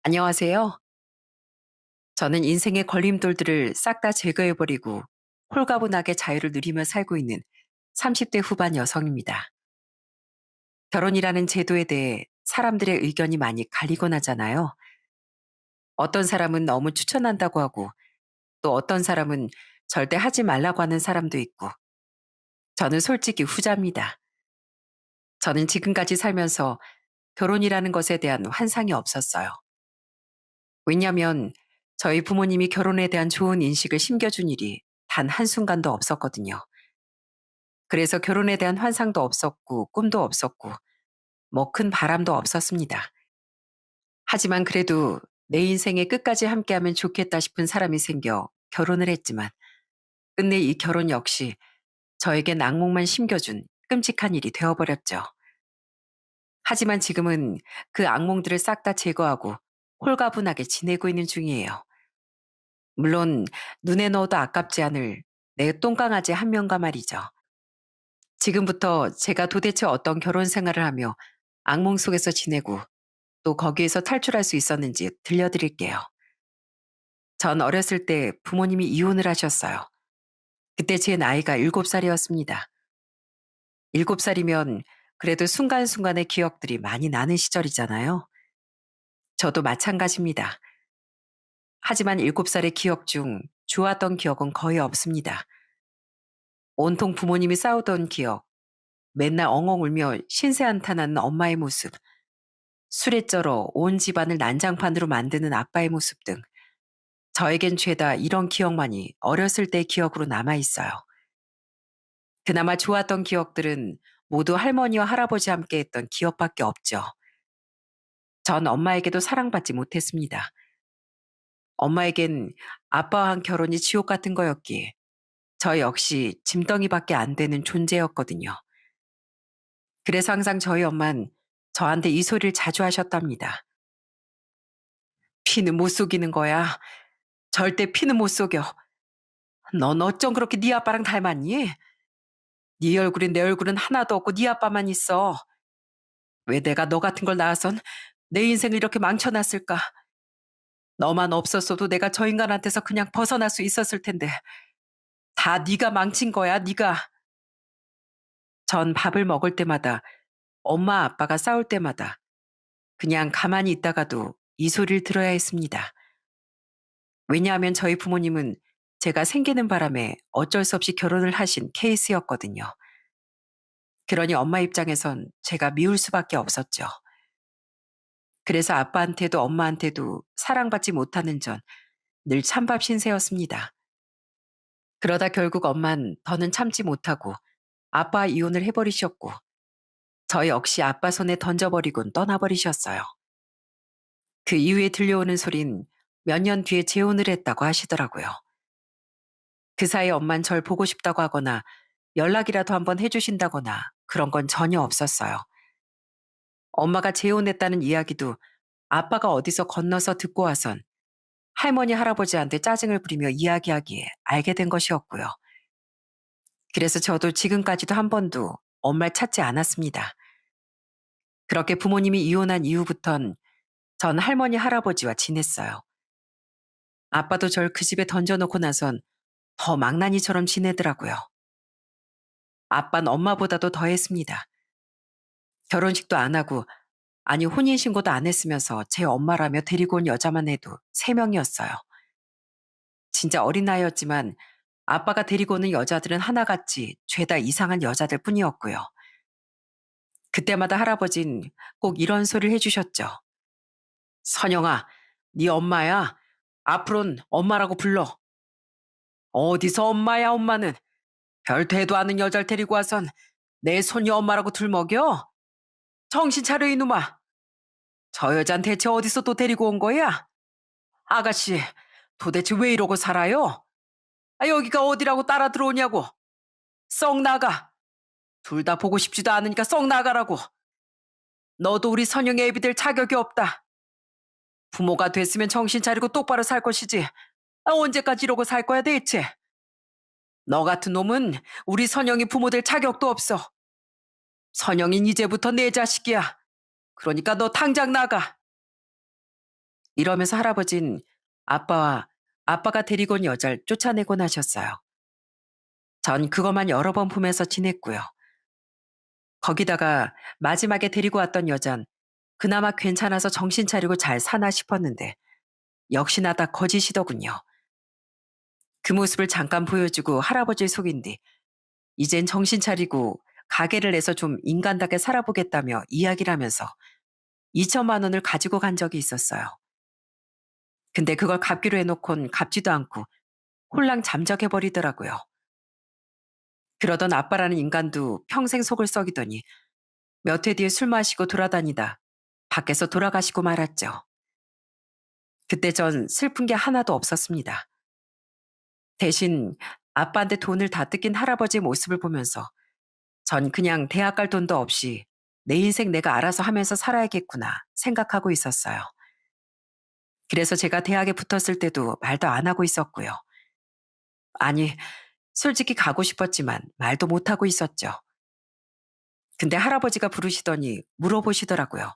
안녕하세요. 저는 인생의 걸림돌들을 싹 다 제거해버리고 홀가분하게 자유를 누리며 살고 있는 30대 후반 여성입니다. 결혼이라는 제도에 대해 사람들의 의견이 많이 갈리곤 하잖아요. 어떤 사람은 너무 추천한다고 하고 또 어떤 사람은 절대 하지 말라고 하는 사람도 있고 저는 솔직히 후자입니다. 저는 지금까지 살면서 결혼이라는 것에 대한 환상이 없었어요. 왜냐하면 저희 부모님이 결혼에 대한 좋은 인식을 심겨준 일이 단 한순간도 없었거든요. 그래서 결혼에 대한 환상도 없었고 꿈도 없었고 뭐 큰 바람도 없었습니다. 하지만 그래도 내 인생의 끝까지 함께하면 좋겠다 싶은 사람이 생겨 결혼을 했지만 끝내 이 결혼 역시 저에겐 악몽만 심겨준 끔찍한 일이 되어버렸죠. 하지만 지금은 그 악몽들을 싹 다 제거하고 홀가분하게 지내고 있는 중이에요. 물론 눈에 넣어도 아깝지 않을 내 똥강아지 한 명과 말이죠. 지금부터 제가 도대체 어떤 결혼 생활을 하며 악몽 속에서 지내고 또 거기에서 탈출할 수 있었는지 들려드릴게요. 전 어렸을 때 부모님이 이혼을 하셨어요. 그때 제 나이가 7살이었습니다. 7살이면 그래도 순간순간의 기억들이 많이 나는 시절이잖아요. 저도 마찬가지입니다. 하지만 7살의 기억 중 좋았던 기억은 거의 없습니다. 온통 부모님이 싸우던 기억, 맨날 엉엉 울며 신세 한탄하는 엄마의 모습, 술에 쩔어 온 집안을 난장판으로 만드는 아빠의 모습 등 저에겐 죄다 이런 기억만이 어렸을 때의 기억으로 남아 있어요. 그나마 좋았던 기억들은 모두 할머니와 할아버지와 함께 했던 기억밖에 없죠. 전 엄마에게도 사랑받지 못했습니다. 엄마에겐 아빠와 한 결혼이 지옥 같은 거였기에 저 역시 짐덩이밖에 안 되는 존재였거든요. 그래서 항상 저희 엄만 저한테 이 소리를 자주 하셨답니다. 피는 못 속이는 거야. 절대 피는 못 속여. 넌 어쩜 그렇게 네 아빠랑 닮았니? 네 얼굴엔 내 얼굴은 하나도 없고 네 아빠만 있어. 왜 내가 너 같은 걸 낳아선 내 인생을 이렇게 망쳐놨을까? 너만 없었어도 내가 저 인간한테서 그냥 벗어날 수 있었을 텐데. 다 네가 망친 거야, 네가. 전 밥을 먹을 때마다 엄마 아빠가 싸울 때마다 그냥 가만히 있다가도 이 소리를 들어야 했습니다. 왜냐하면 저희 부모님은 제가 생기는 바람에 어쩔 수 없이 결혼을 하신 케이스였거든요. 그러니 엄마 입장에선 제가 미울 수밖에 없었죠. 그래서 아빠한테도 엄마한테도 사랑받지 못하는 전 늘 찬밥 신세였습니다. 그러다 결국 엄만 더는 참지 못하고 아빠 이혼을 해버리셨고 저 역시 아빠 손에 던져버리곤 떠나버리셨어요. 그 이후에 들려오는 소린 몇 년 뒤에 재혼을 했다고 하시더라고요. 그 사이 엄만 절 보고 싶다고 하거나 연락이라도 한번 해주신다거나 그런 건 전혀 없었어요. 엄마가 재혼했다는 이야기도 아빠가 어디서 건너서 듣고 와선 할머니 할아버지한테 짜증을 부리며 이야기하기에 알게 된 것이었고요. 그래서 저도 지금까지도 한 번도 엄마를 찾지 않았습니다. 그렇게 부모님이 이혼한 이후부턴 전 할머니 할아버지와 지냈어요. 아빠도 절 그 집에 던져놓고 나선 더 망나니처럼 지내더라고요. 아빠는 엄마보다도 더 했습니다. 결혼식도 안 하고 아니 혼인신고도 안 했으면서 제 엄마라며 데리고 온 여자만 해도 3명이었어요. 진짜 어린 나이였지만 아빠가 데리고 오는 여자들은 하나같이 죄다 이상한 여자들 뿐이었고요. 그때마다 할아버진 꼭 이런 소리를 해주셨죠. 선영아, 네 엄마야. 앞으론 엄마라고 불러. 어디서 엄마야 엄마는. 별 대도 않은 여자를 데리고 와선 내 손이 엄마라고 들먹여? 정신 차려 이놈아. 저 여잔 대체 어디서 또 데리고 온 거야? 아가씨, 도대체 왜 이러고 살아요? 아, 여기가 어디라고 따라 들어오냐고. 썩 나가. 둘 다 보고 싶지도 않으니까 썩 나가라고. 너도 우리 선영의 애비 될 자격이 없다. 부모가 됐으면 정신 차리고 똑바로 살 것이지. 아, 언제까지 이러고 살 거야 대체? 너 같은 놈은 우리 선영이 부모 될 자격도 없어. 선영인 이제부터 내 자식이야. 그러니까 너 당장 나가. 이러면서 할아버진 아빠와 아빠가 데리고 온 여자를 쫓아내곤 하셨어요. 전 그것만 여러 번 보면서 지냈고요. 거기다가 마지막에 데리고 왔던 여잔 그나마 괜찮아서 정신 차리고 잘 사나 싶었는데 역시나 다 거짓이더군요. 그 모습을 잠깐 보여주고 할아버지를 속인 뒤 이젠 정신 차리고 가게를 내서 좀 인간답게 살아보겠다며 이야기를 하면서 2천만 원을 가지고 간 적이 있었어요. 근데 그걸 갚기로 해놓곤 갚지도 않고 홀랑 잠적해버리더라고요. 그러던 아빠라는 인간도 평생 속을 썩이더니 몇 해 뒤에 술 마시고 돌아다니다 밖에서 돌아가시고 말았죠. 그때 전 슬픈 게 하나도 없었습니다. 대신 아빠한테 돈을 다 뜯긴 할아버지의 모습을 보면서 전 그냥 대학 갈 돈도 없이 내 인생 내가 알아서 하면서 살아야겠구나 생각하고 있었어요. 그래서 제가 대학에 붙었을 때도 말도 안 하고 있었고요. 아니, 솔직히 가고 싶었지만 말도 못 하고 있었죠. 근데 할아버지가 부르시더니 물어보시더라고요.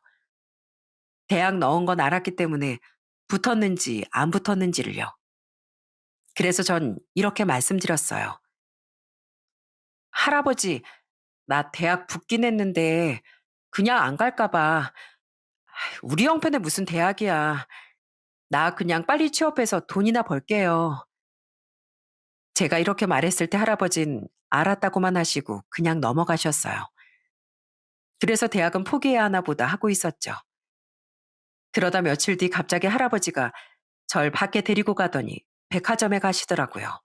대학 넣은 건 알았기 때문에 붙었는지 안 붙었는지를요. 그래서 전 이렇게 말씀드렸어요. 할아버지, 나 대학 붙긴 했는데 그냥 안 갈까 봐. 우리 형편에 무슨 대학이야. 나 그냥 빨리 취업해서 돈이나 벌게요. 제가 이렇게 말했을 때 할아버진 알았다고만 하시고 그냥 넘어가셨어요. 그래서 대학은 포기해야 하나 보다 하고 있었죠. 그러다 며칠 뒤 갑자기 할아버지가 절 밖에 데리고 가더니 백화점에 가시더라고요.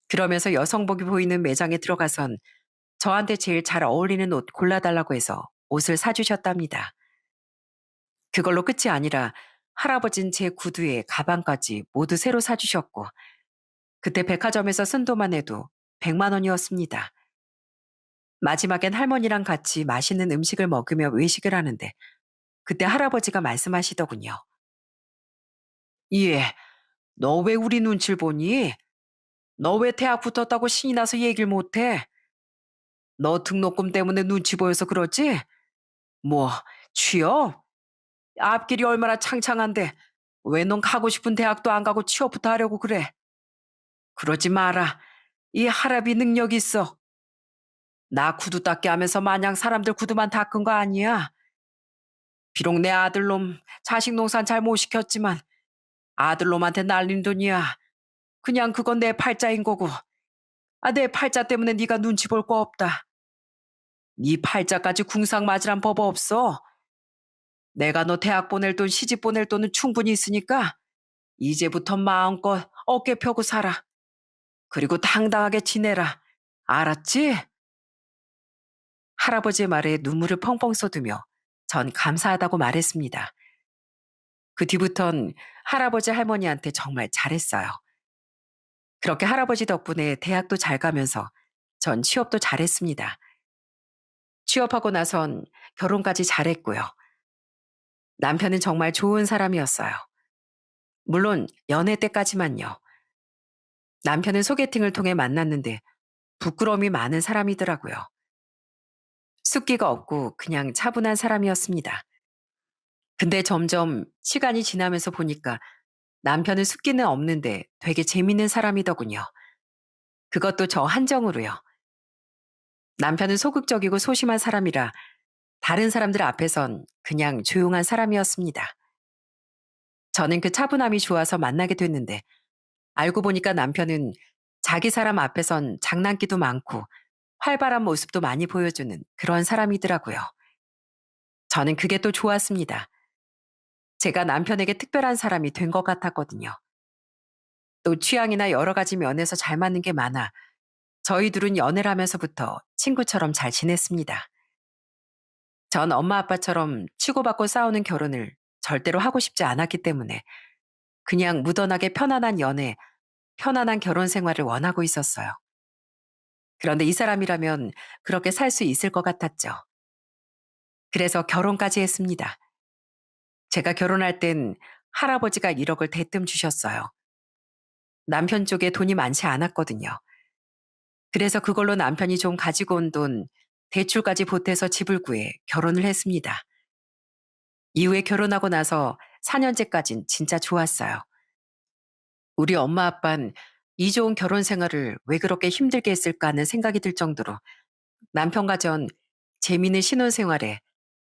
그러면서 여성복이 보이는 매장에 들어가선 저한테 제일 잘 어울리는 옷 골라달라고 해서 옷을 사주셨답니다. 그걸로 끝이 아니라 할아버진 제 구두에 가방까지 모두 새로 사주셨고 그때 백화점에서 쓴 돈만 해도 100만 원이었습니다. 마지막엔 할머니랑 같이 맛있는 음식을 먹으며 외식을 하는데 그때 할아버지가 말씀하시더군요. 예, 너 왜 우리 눈치를 보니? 너 왜 대학 붙었다고 신이 나서 얘기를 못해? 너 등록금 때문에 눈치 보여서 그러지? 뭐, 취업? 앞길이 얼마나 창창한데 왜 넌 가고 싶은 대학도 안 가고 취업부터 하려고 그래? 그러지 마라. 이 할아비 능력 있어. 나 구두 닦게 하면서 마냥 사람들 구두만 닦은 거 아니야. 비록 내 아들놈 자식 농사는 잘 못 시켰지만 아들놈한테 날린 돈이야. 그냥 그건 내 팔자인 거고. 아, 내 팔자 때문에 네가 눈치 볼 거 없다. 네 팔자까지 궁상 맞으란 법 없어. 내가 너 대학 보낼 돈, 시집 보낼 돈은 충분히 있으니까 이제부터 마음껏 어깨 펴고 살아. 그리고 당당하게 지내라. 알았지? 할아버지의 말에 눈물을 펑펑 쏟으며 전 감사하다고 말했습니다. 그 뒤부턴 할아버지 할머니한테 정말 잘했어요. 그렇게 할아버지 덕분에 대학도 잘 가면서 전 취업도 잘했습니다. 취업하고 나선 결혼까지 잘했고요. 남편은 정말 좋은 사람이었어요. 물론 연애 때까지만요. 남편은 소개팅을 통해 만났는데 부끄러움이 많은 사람이더라고요. 숫기가 없고 그냥 차분한 사람이었습니다. 근데 점점 시간이 지나면서 보니까 남편은 숫기는 없는데 되게 재밌는 사람이더군요. 그것도 저 한정으로요. 남편은 소극적이고 소심한 사람이라 다른 사람들 앞에선 그냥 조용한 사람이었습니다. 저는 그 차분함이 좋아서 만나게 됐는데 알고 보니까 남편은 자기 사람 앞에선 장난기도 많고 활발한 모습도 많이 보여주는 그런 사람이더라고요. 저는 그게 또 좋았습니다. 제가 남편에게 특별한 사람이 된 것 같았거든요. 또 취향이나 여러 가지 면에서 잘 맞는 게 많아 저희 둘은 연애를 하면서부터 친구처럼 잘 지냈습니다. 전 엄마 아빠처럼 치고받고 싸우는 결혼을 절대로 하고 싶지 않았기 때문에 그냥 무던하게 편안한 연애, 편안한 결혼 생활을 원하고 있었어요. 그런데 이 사람이라면 그렇게 살 수 있을 것 같았죠. 그래서 결혼까지 했습니다. 제가 결혼할 땐 할아버지가 1억을 대뜸 주셨어요. 남편 쪽에 돈이 많지 않았거든요. 그래서 그걸로 남편이 좀 가지고 온 돈 대출까지 보태서 집을 구해 결혼을 했습니다. 이후에 결혼하고 나서 4년째까진 진짜 좋았어요. 우리 엄마 아빤 이 좋은 결혼 생활을 왜 그렇게 힘들게 했을까 하는 생각이 들 정도로 남편과 전 재미있는 신혼생활에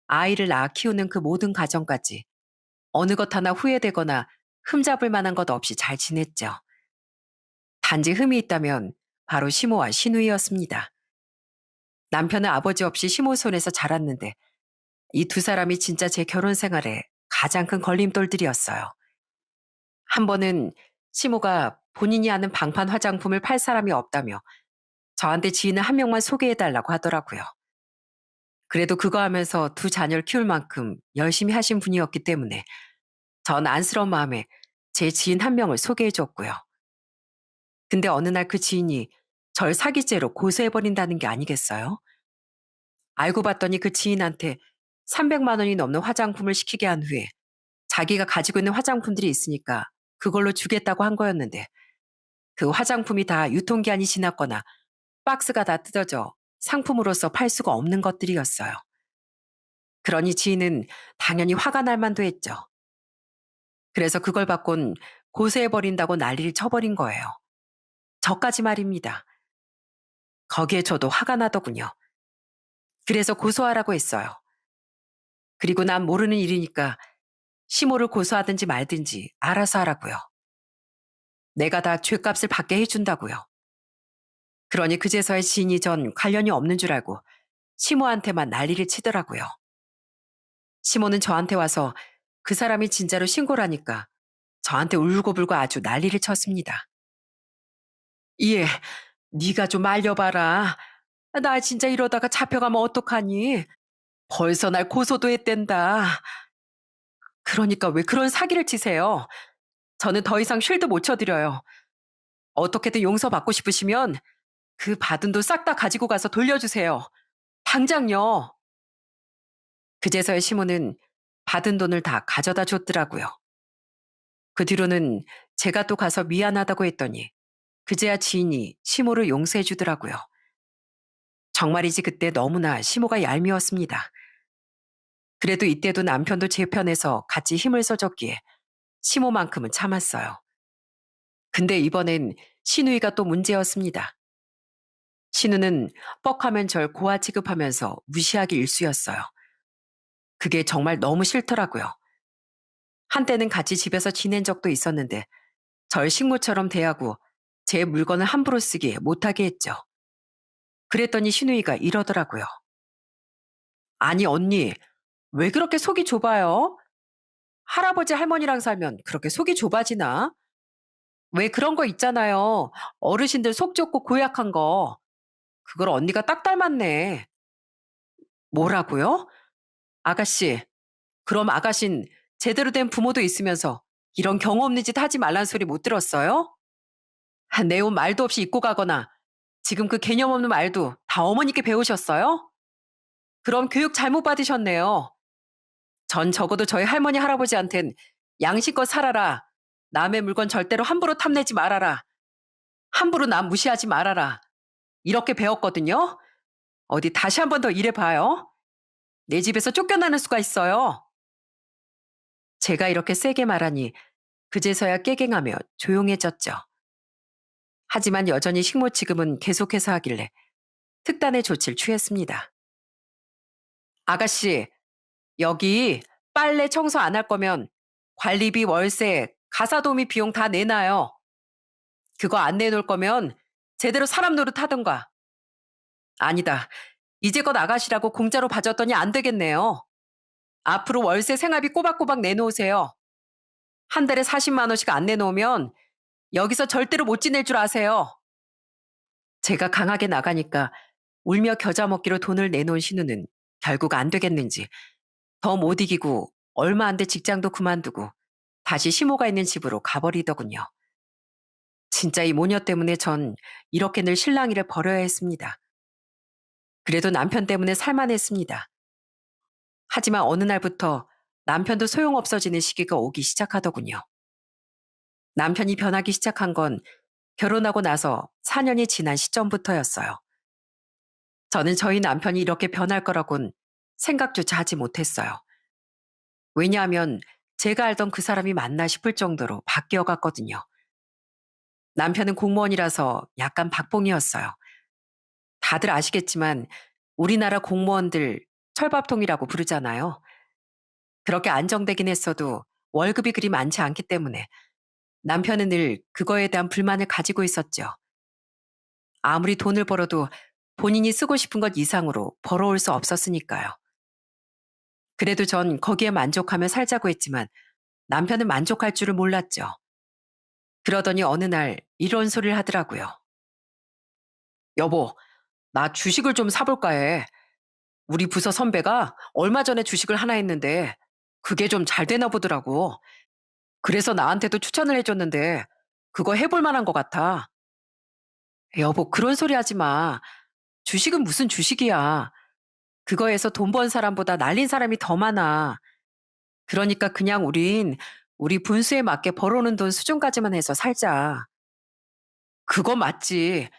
아이를 낳아 키우는 그 모든 과정까지 어느 것 하나 후회되거나 흠잡을 만한 것 없이 잘 지냈죠. 단지 흠이 있다면 바로 시모와 시누이였습니다. 남편은 아버지 없이 시모 손에서 자랐는데 이 두 사람이 진짜 제 결혼 생활에 가장 큰 걸림돌들이었어요. 한 번은 시모가 본인이 아는 방판 화장품을 팔 사람이 없다며 저한테 지인을 한 명만 소개해달라고 하더라고요. 그래도 그거 하면서 두 자녀를 키울 만큼 열심히 하신 분이었기 때문에 전 안쓰러운 마음에 제 지인 한 명을 소개해줬고요. 근데 어느 날 그 지인이 절 사기죄로 고소해버린다는 게 아니겠어요? 알고 봤더니 그 지인한테 300만 원이 넘는 화장품을 시키게 한 후에 자기가 가지고 있는 화장품들이 있으니까 그걸로 주겠다고 한 거였는데 그 화장품이 다 유통기한이 지났거나 박스가 다 뜯어져 상품으로서 팔 수가 없는 것들이었어요. 그러니 지인은 당연히 화가 날 만도 했죠. 그래서 그걸 받곤 고소해버린다고 난리를 쳐버린 거예요. 저까지 말입니다. 거기에 저도 화가 나더군요. 그래서 고소하라고 했어요. 그리고 난 모르는 일이니까 시모를 고소하든지 말든지 알아서 하라고요. 내가 다 죗값을 받게 해준다고요. 그러니 그제서야 지인이 전 관련이 없는 줄 알고 시모한테만 난리를 치더라고요. 시모는 저한테 와서 그 사람이 진짜로 신고라니까 저한테 울고불고 아주 난리를 쳤습니다. 예, 네가 좀 알려봐라. 나 진짜 이러다가 잡혀가면 어떡하니? 벌써 날 고소도 했댄다. 그러니까 왜 그런 사기를 치세요? 저는 더 이상 쉴드 못 쳐드려요. 어떻게든 용서받고 싶으시면 그 받은 돈 싹 다 가지고 가서 돌려주세요. 당장요. 그제서야 시모는 받은 돈을 다 가져다 줬더라고요. 그 뒤로는 제가 또 가서 미안하다고 했더니 그제야 지인이 시모를 용서해 주더라고요. 정말이지 그때 너무나 시모가 얄미웠습니다. 그래도 이때도 남편도 제 편에서 같이 힘을 써줬기에 시모만큼은 참았어요. 근데 이번엔 신우이가 또 문제였습니다. 신우는 뻑하면 절 고아 취급하면서 무시하기 일쑤였어요. 그게 정말 너무 싫더라고요. 한때는 같이 집에서 지낸 적도 있었는데 절 식모처럼 대하고 제 물건을 함부로 쓰게 못하게 했죠. 그랬더니 신우이가 이러더라고요. 아니 언니, 왜 그렇게 속이 좁아요? 할아버지 할머니랑 살면 그렇게 속이 좁아지나? 왜 그런 거 있잖아요. 어르신들 속 좁고 고약한 거. 그걸 언니가 딱 닮았네. 뭐라고요? 아가씨, 그럼 아가신 제대로 된 부모도 있으면서 이런 경우 없는 짓 하지 말란 소리 못 들었어요? 내 옷 말도 없이 입고 가거나 지금 그 개념 없는 말도 다 어머니께 배우셨어요? 그럼 교육 잘못 받으셨네요. 전 적어도 저희 할머니 할아버지한텐 양심껏 살아라. 남의 물건 절대로 함부로 탐내지 말아라. 함부로 남 무시하지 말아라. 이렇게 배웠거든요. 어디 다시 한 번 더 일해봐요. 내 집에서 쫓겨나는 수가 있어요. 제가 이렇게 세게 말하니 그제서야 깨갱하며 조용해졌죠. 하지만 여전히 식모 취급은 계속해서 하길래 특단의 조치를 취했습니다. 아가씨, 여기 빨래 청소 안 할 거면 관리비, 월세, 가사도우미 비용 다 내놔요. 그거 안 내놓을 거면 제대로 사람 노릇 하던가. 아니다. 이제껏 아가씨라고 공짜로 봐줬더니 안 되겠네요. 앞으로 월세 생활비 꼬박꼬박 내놓으세요. 한 달에 40만 원씩 안 내놓으면 여기서 절대로 못 지낼 줄 아세요. 제가 강하게 나가니까 울며 겨자 먹기로 돈을 내놓은 신우는 결국 안 되겠는지 더 못 이기고 얼마 안 돼 직장도 그만두고 다시 시모가 있는 집으로 가버리더군요. 진짜 이 모녀 때문에 전 이렇게 늘 실랑이를 벌여야 했습니다. 그래도 남편 때문에 살만했습니다. 하지만 어느 날부터 남편도 소용없어지는 시기가 오기 시작하더군요. 남편이 변하기 시작한 건 결혼하고 나서 4년이 지난 시점부터였어요. 저는 저희 남편이 이렇게 변할 거라곤 생각조차 하지 못했어요. 왜냐하면 제가 알던 그 사람이 맞나 싶을 정도로 바뀌어 갔거든요. 남편은 공무원이라서 약간 박봉이었어요. 다들 아시겠지만 우리나라 공무원들 철밥통이라고 부르잖아요. 그렇게 안정되긴 했어도 월급이 그리 많지 않기 때문에 남편은 늘 그거에 대한 불만을 가지고 있었죠. 아무리 돈을 벌어도 본인이 쓰고 싶은 것 이상으로 벌어올 수 없었으니까요. 그래도 전 거기에 만족하며 살자고 했지만 남편은 만족할 줄을 몰랐죠. 그러더니 어느 날 이런 소리를 하더라고요. 여보, 나 주식을 좀 사볼까 해. 우리 부서 선배가 얼마 전에 주식을 하나 했는데 그게 좀 잘 되나 보더라고. 그래서 나한테도 추천을 해줬는데 그거 해볼 만한 것 같아. 여보, 그런 소리 하지 마. 주식은 무슨 주식이야. 그거에서 돈 번 사람보다 날린 사람이 더 많아. 그러니까 그냥 우리 분수에 맞게 벌어오는 돈 수준까지만 해서 살자. 그거 맞지.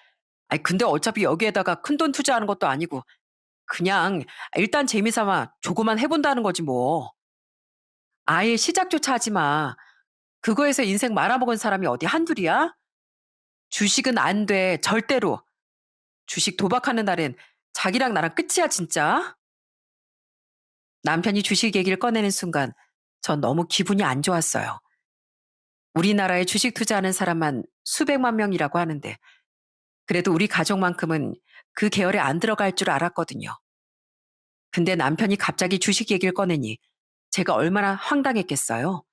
아니, 근데 어차피 여기에다가 큰돈 투자하는 것도 아니고 그냥 일단 재미삼아 조그만 해본다는 거지 뭐. 아예 시작조차 하지 마. 그거에서 인생 말아먹은 사람이 어디 한둘이야? 주식은 안 돼. 절대로. 주식 도박하는 날엔 자기랑 나랑 끝이야, 진짜. 남편이 주식 얘기를 꺼내는 순간 전 너무 기분이 안 좋았어요. 우리나라에 주식 투자하는 사람만 수백만 명이라고 하는데 그래도 우리 가족만큼은 그 계열에 안 들어갈 줄 알았거든요. 근데 남편이 갑자기 주식 얘기를 꺼내니 제가 얼마나 황당했겠어요.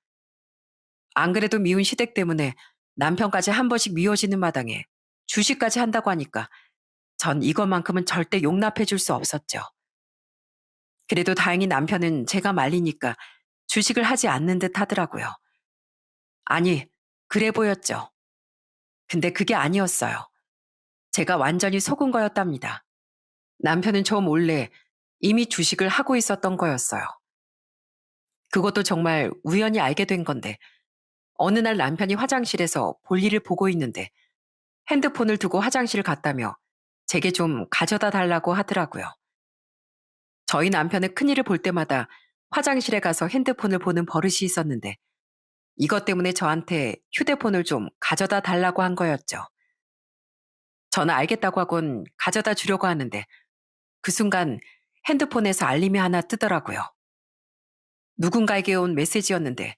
안 그래도 미운 시댁 때문에 남편까지 한 번씩 미워지는 마당에 주식까지 한다고 하니까 전 이것만큼은 절대 용납해 줄 수 없었죠. 그래도 다행히 남편은 제가 말리니까 주식을 하지 않는 듯 하더라고요. 아니, 그래 보였죠. 근데 그게 아니었어요. 제가 완전히 속은 거였답니다. 남편은 저 몰래 이미 주식을 하고 있었던 거였어요. 그것도 정말 우연히 알게 된 건데 어느 날 남편이 화장실에서 볼일을 보고 있는데 핸드폰을 두고 화장실을 갔다며 제게 좀 가져다 달라고 하더라고요. 저희 남편은 큰일을 볼 때마다 화장실에 가서 핸드폰을 보는 버릇이 있었는데 이것 때문에 저한테 휴대폰을 좀 가져다 달라고 한 거였죠. 저는 알겠다고 하곤 가져다 주려고 하는데 그 순간 핸드폰에서 알림이 하나 뜨더라고요. 누군가에게 온 메시지였는데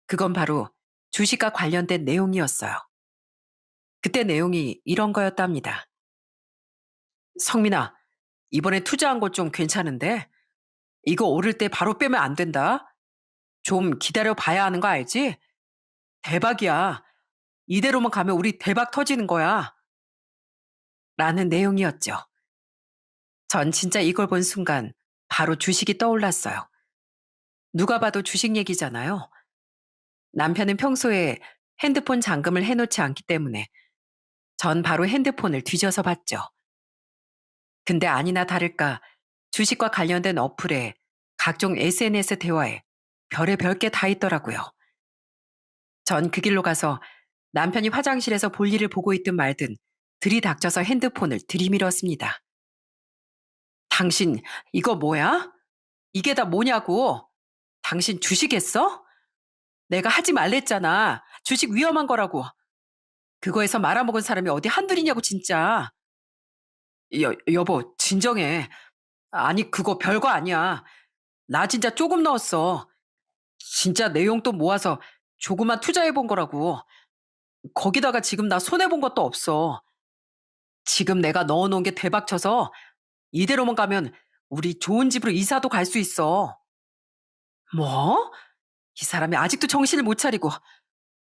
그건 바로 주식과 관련된 내용이었어요. 그때 내용이 이런 거였답니다. 성민아, 이번에 투자한 것 좀 괜찮은데? 이거 오를 때 바로 빼면 안 된다. 좀 기다려 봐야 하는 거 알지? 대박이야. 이대로만 가면 우리 대박 터지는 거야. 라는 내용이었죠. 전 진짜 이걸 본 순간 바로 주식이 떠올랐어요. 누가 봐도 주식 얘기잖아요. 남편은 평소에 핸드폰 잠금을 해놓지 않기 때문에 전 바로 핸드폰을 뒤져서 봤죠. 근데 아니나 다를까 주식과 관련된 어플에 각종 SNS 대화에 별의별 게 다 있더라고요. 전 그 길로 가서 남편이 화장실에서 볼일을 보고 있든 말든 들이닥쳐서 핸드폰을 들이밀었습니다. 당신 이거 뭐야? 이게 다 뭐냐고? 당신 주식했어? 내가 하지 말랬잖아. 주식 위험한 거라고. 그거에서 말아먹은 사람이 어디 한둘이냐고 진짜. 여보 진정해. 아니 그거 별거 아니야. 나 진짜 조금 넣었어. 진짜 내용 또 모아서 조그만 투자해 본 거라고. 거기다가 지금 나 손해 본 것도 없어. 지금 내가 넣어 놓은 게 대박 쳐서 이대로만 가면 우리 좋은 집으로 이사도 갈 수 있어. 뭐? 이 사람이 아직도 정신을 못 차리고.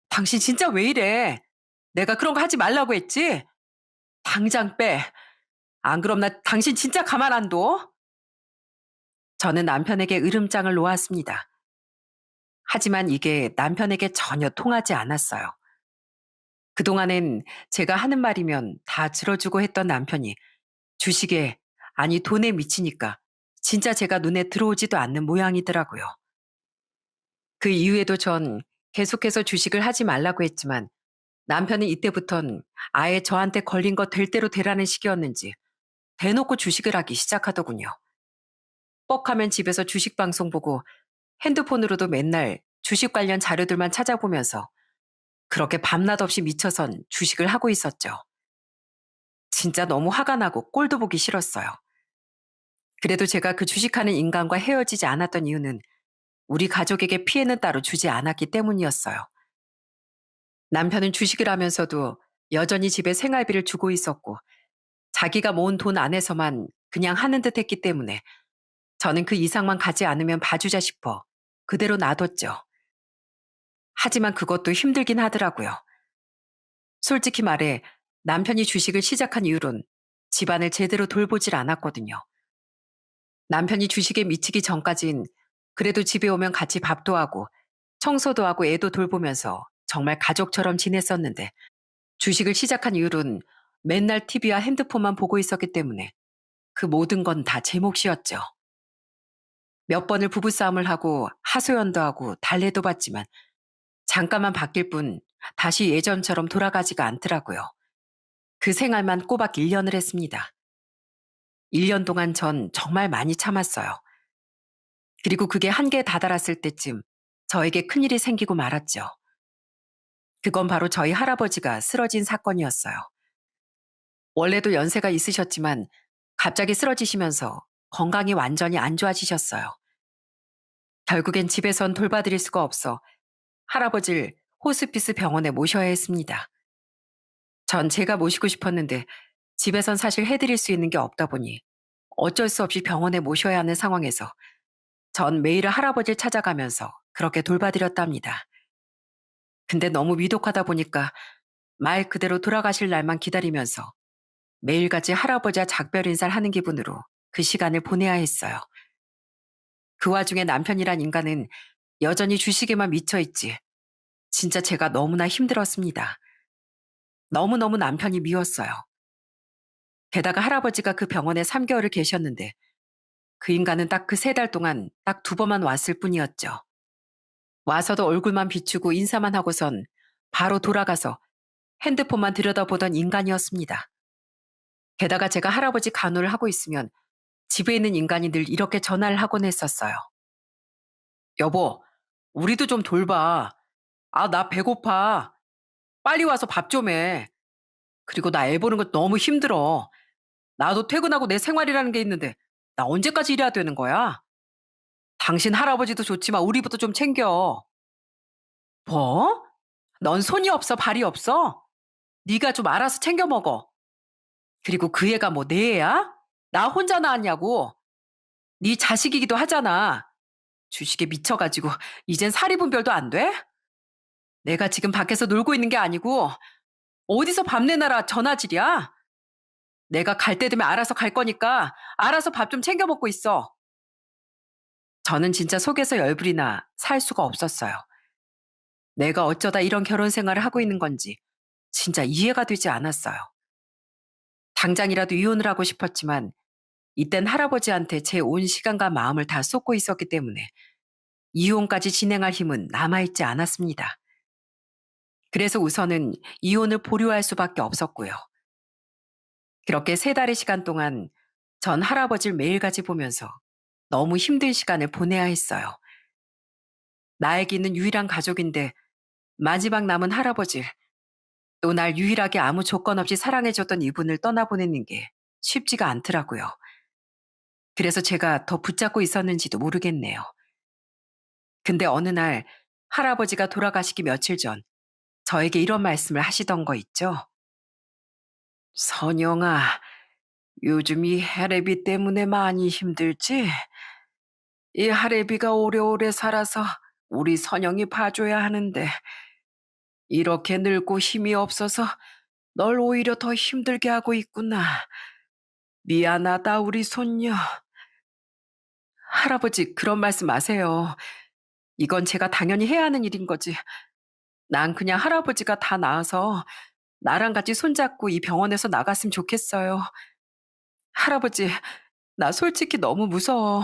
당신 진짜 왜 이래? 내가 그런 거 하지 말라고 했지? 당장 빼. 안 그럼 나 당신 진짜 가만 안 둬. 저는 남편에게 으름장을 놓았습니다. 하지만 이게 남편에게 전혀 통하지 않았어요. 그동안엔 제가 하는 말이면 다 들어주고 했던 남편이 주식에, 아니 돈에 미치니까 진짜 제가 눈에 들어오지도 않는 모양이더라고요. 그 이후에도 전 계속해서 주식을 하지 말라고 했지만 남편은 이때부턴 아예 저한테 걸린 거 될 대로 되라는 식이었는지 대놓고 주식을 하기 시작하더군요. 뻑하면 집에서 주식 방송 보고 핸드폰으로도 맨날 주식 관련 자료들만 찾아보면서 그렇게 밤낮 없이 미쳐선 주식을 하고 있었죠. 진짜 너무 화가 나고 꼴도 보기 싫었어요. 그래도 제가 그 주식하는 인간과 헤어지지 않았던 이유는 우리 가족에게 피해는 따로 주지 않았기 때문이었어요. 남편은 주식을 하면서도 여전히 집에 생활비를 주고 있었고 자기가 모은 돈 안에서만 그냥 하는 듯 했기 때문에 저는 그 이상만 가지 않으면 봐주자 싶어 그대로 놔뒀죠. 하지만 그것도 힘들긴 하더라고요. 솔직히 말해 남편이 주식을 시작한 이후론 집안을 제대로 돌보질 않았거든요. 남편이 주식에 미치기 전까진 그래도 집에 오면 같이 밥도 하고 청소도 하고 애도 돌보면서 정말 가족처럼 지냈었는데 주식을 시작한 이후론 맨날 TV와 핸드폰만 보고 있었기 때문에 그 모든 건 다 제 몫이었죠. 몇 번을 부부싸움을 하고 하소연도 하고 달래도 봤지만 잠깐만 바뀔 뿐 다시 예전처럼 돌아가지가 않더라고요. 그 생활만 꼬박 1년을 했습니다. 1년 동안 전 정말 많이 참았어요. 그리고 그게 한계에 다다랐을 때쯤 저에게 큰일이 생기고 말았죠. 그건 바로 저희 할아버지가 쓰러진 사건이었어요. 원래도 연세가 있으셨지만 갑자기 쓰러지시면서 건강이 완전히 안 좋아지셨어요. 결국엔 집에선 돌봐드릴 수가 없어 할아버지를 호스피스 병원에 모셔야 했습니다. 전 제가 모시고 싶었는데 집에선 사실 해드릴 수 있는 게 없다 보니 어쩔 수 없이 병원에 모셔야 하는 상황에서 전 매일 할아버지를 찾아가면서 그렇게 돌봐드렸답니다. 근데 너무 위독하다 보니까 말 그대로 돌아가실 날만 기다리면서 매일같이 할아버지와 작별 인사를 하는 기분으로 그 시간을 보내야 했어요. 그 와중에 남편이란 인간은 여전히 주식에만 미쳐있지. 진짜 제가 너무나 힘들었습니다. 너무너무 남편이 미웠어요. 게다가 할아버지가 그 병원에 3개월을 계셨는데 그 인간은 딱 그 3달 동안 딱 2번만 왔을 뿐이었죠. 와서도 얼굴만 비추고 인사만 하고선 바로 돌아가서 핸드폰만 들여다보던 인간이었습니다. 게다가 제가 할아버지 간호를 하고 있으면 집에 있는 인간이 늘 이렇게 전화를 하곤 했었어요. 여보, 우리도 좀 돌봐. 아, 나 배고파. 빨리 와서 밥 좀 해. 그리고 나 애 보는 거 너무 힘들어. 나도 퇴근하고 내 생활이라는 게 있는데 나 언제까지 일해야 되는 거야? 당신 할아버지도 좋지만 우리부터 좀 챙겨. 뭐? 넌 손이 없어 발이 없어? 네가 좀 알아서 챙겨 먹어. 그리고 그 애가 뭐 내 애야? 나 혼자 낳았냐고. 네 자식이기도 하잖아. 주식에 미쳐가지고 이젠 사리분별도 안 돼? 내가 지금 밖에서 놀고 있는 게 아니고 어디서 밤 내놔라 전화질이야? 내가 갈 때 되면 알아서 갈 거니까 알아서 밥 좀 챙겨 먹고 있어. 저는 진짜 속에서 열불이 나 살 수가 없었어요. 내가 어쩌다 이런 결혼 생활을 하고 있는 건지 진짜 이해가 되지 않았어요. 당장이라도 이혼을 하고 싶었지만 이땐 할아버지한테 제 온 시간과 마음을 다 쏟고 있었기 때문에 이혼까지 진행할 힘은 남아있지 않았습니다. 그래서 우선은 이혼을 보류할 수밖에 없었고요. 그렇게 3달의 시간 동안 전 할아버지를 매일같이 보면서 너무 힘든 시간을 보내야 했어요. 나에게 있는 유일한 가족인데 마지막 남은 할아버지, 또 날 유일하게 아무 조건 없이 사랑해줬던 이분을 떠나보내는 게 쉽지가 않더라고요. 그래서 제가 더 붙잡고 있었는지도 모르겠네요. 근데 어느 날 할아버지가 돌아가시기 며칠 전 저에게 이런 말씀을 하시던 거 있죠? 선영아, 요즘 이 해레비 때문에 많이 힘들지? 이 할애비가 오래오래 살아서 우리 선영이 봐줘야 하는데 이렇게 늙고 힘이 없어서 널 오히려 더 힘들게 하고 있구나. 미안하다 우리 손녀. 할아버지 그런 말씀 마세요. 이건 제가 당연히 해야 하는 일인 거지. 난 그냥 할아버지가 다 나아서 나랑 같이 손잡고 이 병원에서 나갔으면 좋겠어요. 할아버지, 나 솔직히 너무 무서워.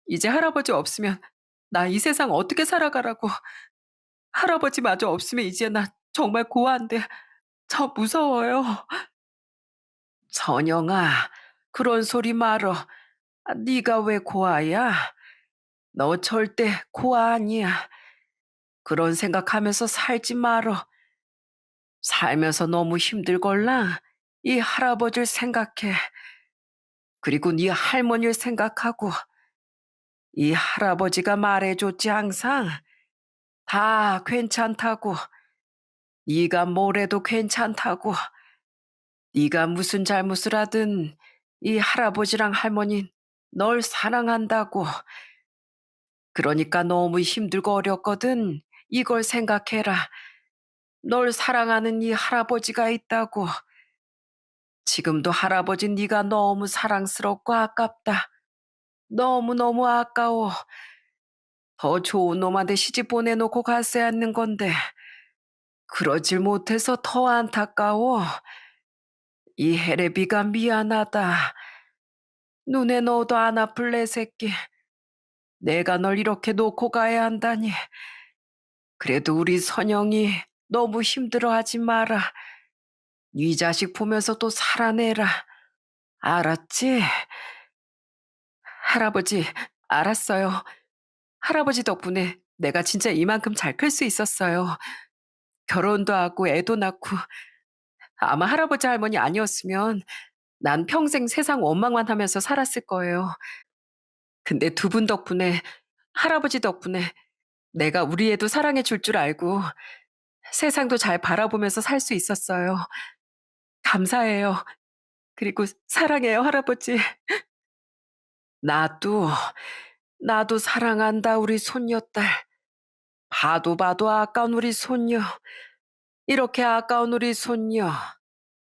이제 할아버지 없으면 나 이 세상 어떻게 살아가라고. 할아버지마저 없으면 이제 나 정말 고아인데 저 무서워요. 선영아, 그런 소리 말어. 네가 왜 고아야? 너 절대 고아 아니야. 그런 생각하면서 살지 말어. 살면서 너무 힘들걸라. 이 할아버지를 생각해. 그리고 네 할머니를 생각하고 이 할아버지가 말해줬지 항상 다 괜찮다고. 네가 뭘 해도 괜찮다고. 네가 무슨 잘못을 하든 이 할아버지랑 할머니 널 사랑한다고. 그러니까 너무 힘들고 어렵거든. 이걸 생각해라. 널 사랑하는 이 할아버지가 있다고. 지금도 할아버지 네가 너무 사랑스럽고 아깝다. 너무너무 아까워. 더 좋은 놈한테 시집 보내놓고 갔어야 하는 건데 그러질 못해서 더 안타까워. 이 해레비가 미안하다. 눈에 넣어도 안 아플 내 새끼. 내가 널 이렇게 놓고 가야 한다니. 그래도 우리 선영이 너무 힘들어하지 마라. 네 자식 보면서 또 살아내라. 알았지? 할아버지, 알았어요. 할아버지 덕분에 내가 진짜 이만큼 잘 클 수 있었어요. 결혼도 하고 애도 낳고. 아마 할아버지 할머니 아니었으면 난 평생 세상 원망만 하면서 살았을 거예요. 근데 두 분 덕분에, 할아버지 덕분에 내가 우리 애도 사랑해 줄 줄 알고 세상도 잘 바라보면서 살 수 있었어요. 감사해요. 그리고 사랑해요, 할아버지. 나도, 나도 사랑한다, 우리 손녀딸. 봐도 봐도 아까운 우리 손녀. 이렇게 아까운 우리 손녀.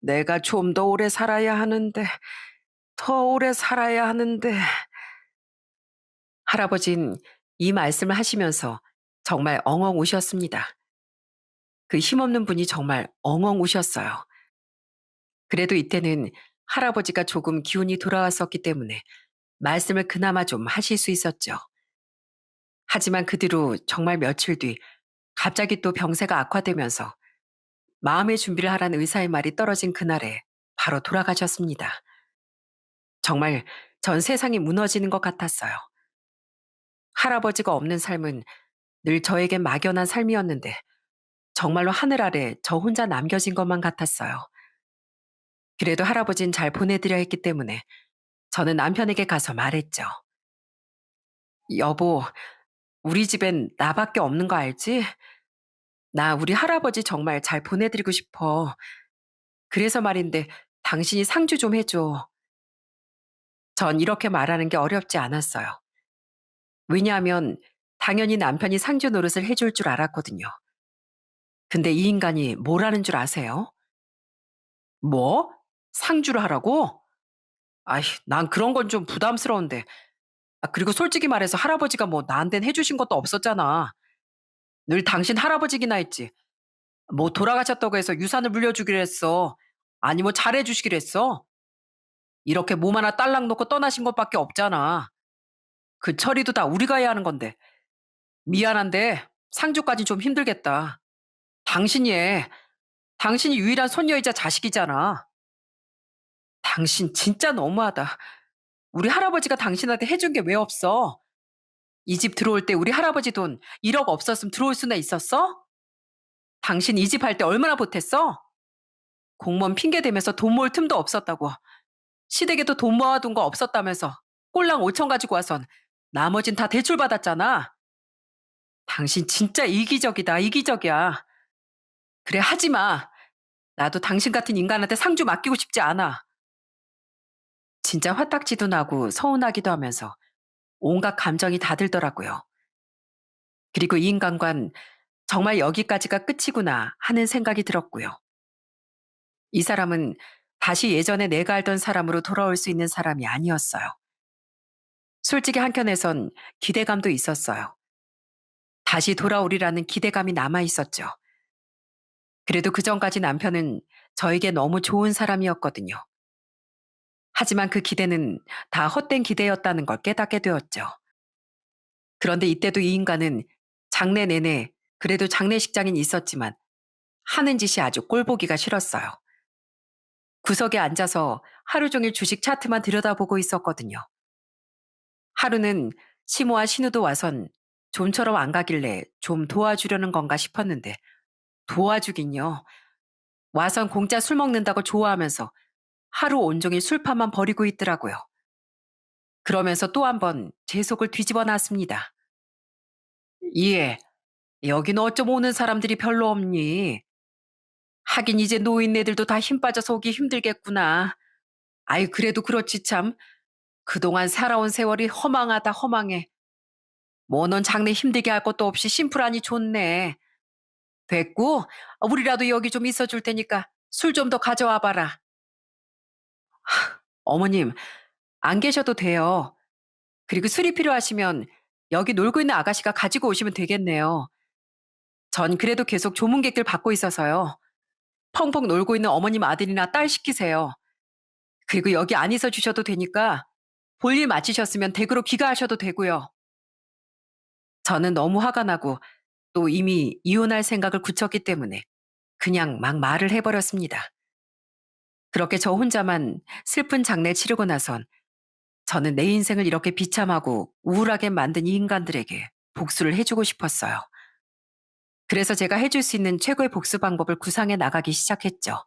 내가 좀 더 오래 살아야 하는데, 더 오래 살아야 하는데. 할아버진 이 말씀을 하시면서 정말 엉엉 우셨습니다. 그 힘없는 분이 정말 엉엉 우셨어요. 그래도 이때는 할아버지가 조금 기운이 돌아왔었기 때문에 말씀을 그나마 좀 하실 수 있었죠. 하지만 그 뒤로 정말 며칠 뒤 갑자기 또 병세가 악화되면서 마음의 준비를 하라는 의사의 말이 떨어진 그날에 바로 돌아가셨습니다. 정말 전 세상이 무너지는 것 같았어요. 할아버지가 없는 삶은 늘 저에게 막연한 삶이었는데 정말로 하늘 아래 저 혼자 남겨진 것만 같았어요. 그래도 할아버진 잘 보내드려 했기 때문에 저는 남편에게 가서 말했죠. 여보, 우리 집엔 나밖에 없는 거 알지? 나 우리 할아버지 정말 잘 보내드리고 싶어. 그래서 말인데 당신이 상주 좀 해줘. 전 이렇게 말하는 게 어렵지 않았어요. 왜냐하면 당연히 남편이 상주 노릇을 해줄 줄 알았거든요. 근데 이 인간이 뭘 하는 줄 아세요? 뭐? 상주를 하라고? 아이, 난 그런 건 좀 부담스러운데. 아, 그리고 솔직히 말해서 할아버지가 뭐 나한텐 해주신 것도 없었잖아. 늘 당신 할아버지기나 했지. 뭐 돌아가셨다고 해서 유산을 물려주기로 했어. 아니 뭐 잘해주시기로 했어. 이렇게 몸 하나 딸랑 놓고 떠나신 것밖에 없잖아. 그 처리도 다 우리가 해야 하는 건데. 미안한데 상주까진 좀 힘들겠다. 당신이 해. 당신이 유일한 손녀이자 자식이잖아. 당신 진짜 너무하다. 우리 할아버지가 당신한테 해준 게 왜 없어? 이 집 들어올 때 우리 할아버지 돈 1억 없었으면 들어올 수나 있었어? 당신 이 집 할 때 얼마나 보탰어? 공무원 핑계 대면서 돈 모을 틈도 없었다고. 시댁에도 돈 모아둔 거 없었다면서 꼴랑 5천 가지고 와선 나머진 다 대출 받았잖아. 당신 진짜 이기적이다, 이기적이야. 그래, 하지 마. 나도 당신 같은 인간한테 상주 맡기고 싶지 않아. 진짜 화딱지도 나고 서운하기도 하면서 온갖 감정이 다 들더라고요. 그리고 이 인간관 정말 여기까지가 끝이구나 하는 생각이 들었고요. 이 사람은 다시 예전에 내가 알던 사람으로 돌아올 수 있는 사람이 아니었어요. 솔직히 한켠에선 기대감도 있었어요. 다시 돌아오리라는 기대감이 남아 있었죠. 그래도 그전까지 남편은 저에게 너무 좋은 사람이었거든요. 하지만 그 기대는 다 헛된 기대였다는 걸 깨닫게 되었죠. 그런데 이때도 이 인간은 장래 내내 그래도 장례식장인 있었지만 하는 짓이 아주 꼴보기가 싫었어요. 구석에 앉아서 하루 종일 주식 차트만 들여다보고 있었거든요. 하루는 시모와 신우도 와선 좀처럼 안 가길래 좀 도와주려는 건가 싶었는데 도와주긴요. 와선 공짜 술 먹는다고 좋아하면서 하루 온종일 술판만 버리고 있더라고요. 그러면서 또 한 번 제 속을 뒤집어 놨습니다. 예, 여긴 어쩜 오는 사람들이 별로 없니? 하긴 이제 노인네들도 다 힘 빠져서 오기 힘들겠구나. 아이, 그래도 그렇지 참. 그동안 살아온 세월이 허망하다 허망해. 뭐 넌 장래 힘들게 할 것도 없이 심플하니 좋네. 됐고, 우리라도 여기 좀 있어 줄 테니까 술 좀 더 가져와 봐라. 어머님, 안 계셔도 돼요. 그리고 술이 필요하시면 여기 놀고 있는 아가씨가 가지고 오시면 되겠네요. 전 그래도 계속 조문객들 받고 있어서요. 펑펑 놀고 있는 어머님 아들이나 딸 시키세요. 그리고 여기 안 있어 주셔도 되니까 볼일 마치셨으면 댁으로 귀가하셔도 되고요. 저는 너무 화가 나고 또 이미 이혼할 생각을 굳혔기 때문에 그냥 막 말을 해버렸습니다. 그렇게 저 혼자만 슬픈 장례 치르고 나선 저는 내 인생을 이렇게 비참하고 우울하게 만든 이 인간들에게 복수를 해주고 싶었어요. 그래서 제가 해줄 수 있는 최고의 복수 방법을 구상해 나가기 시작했죠.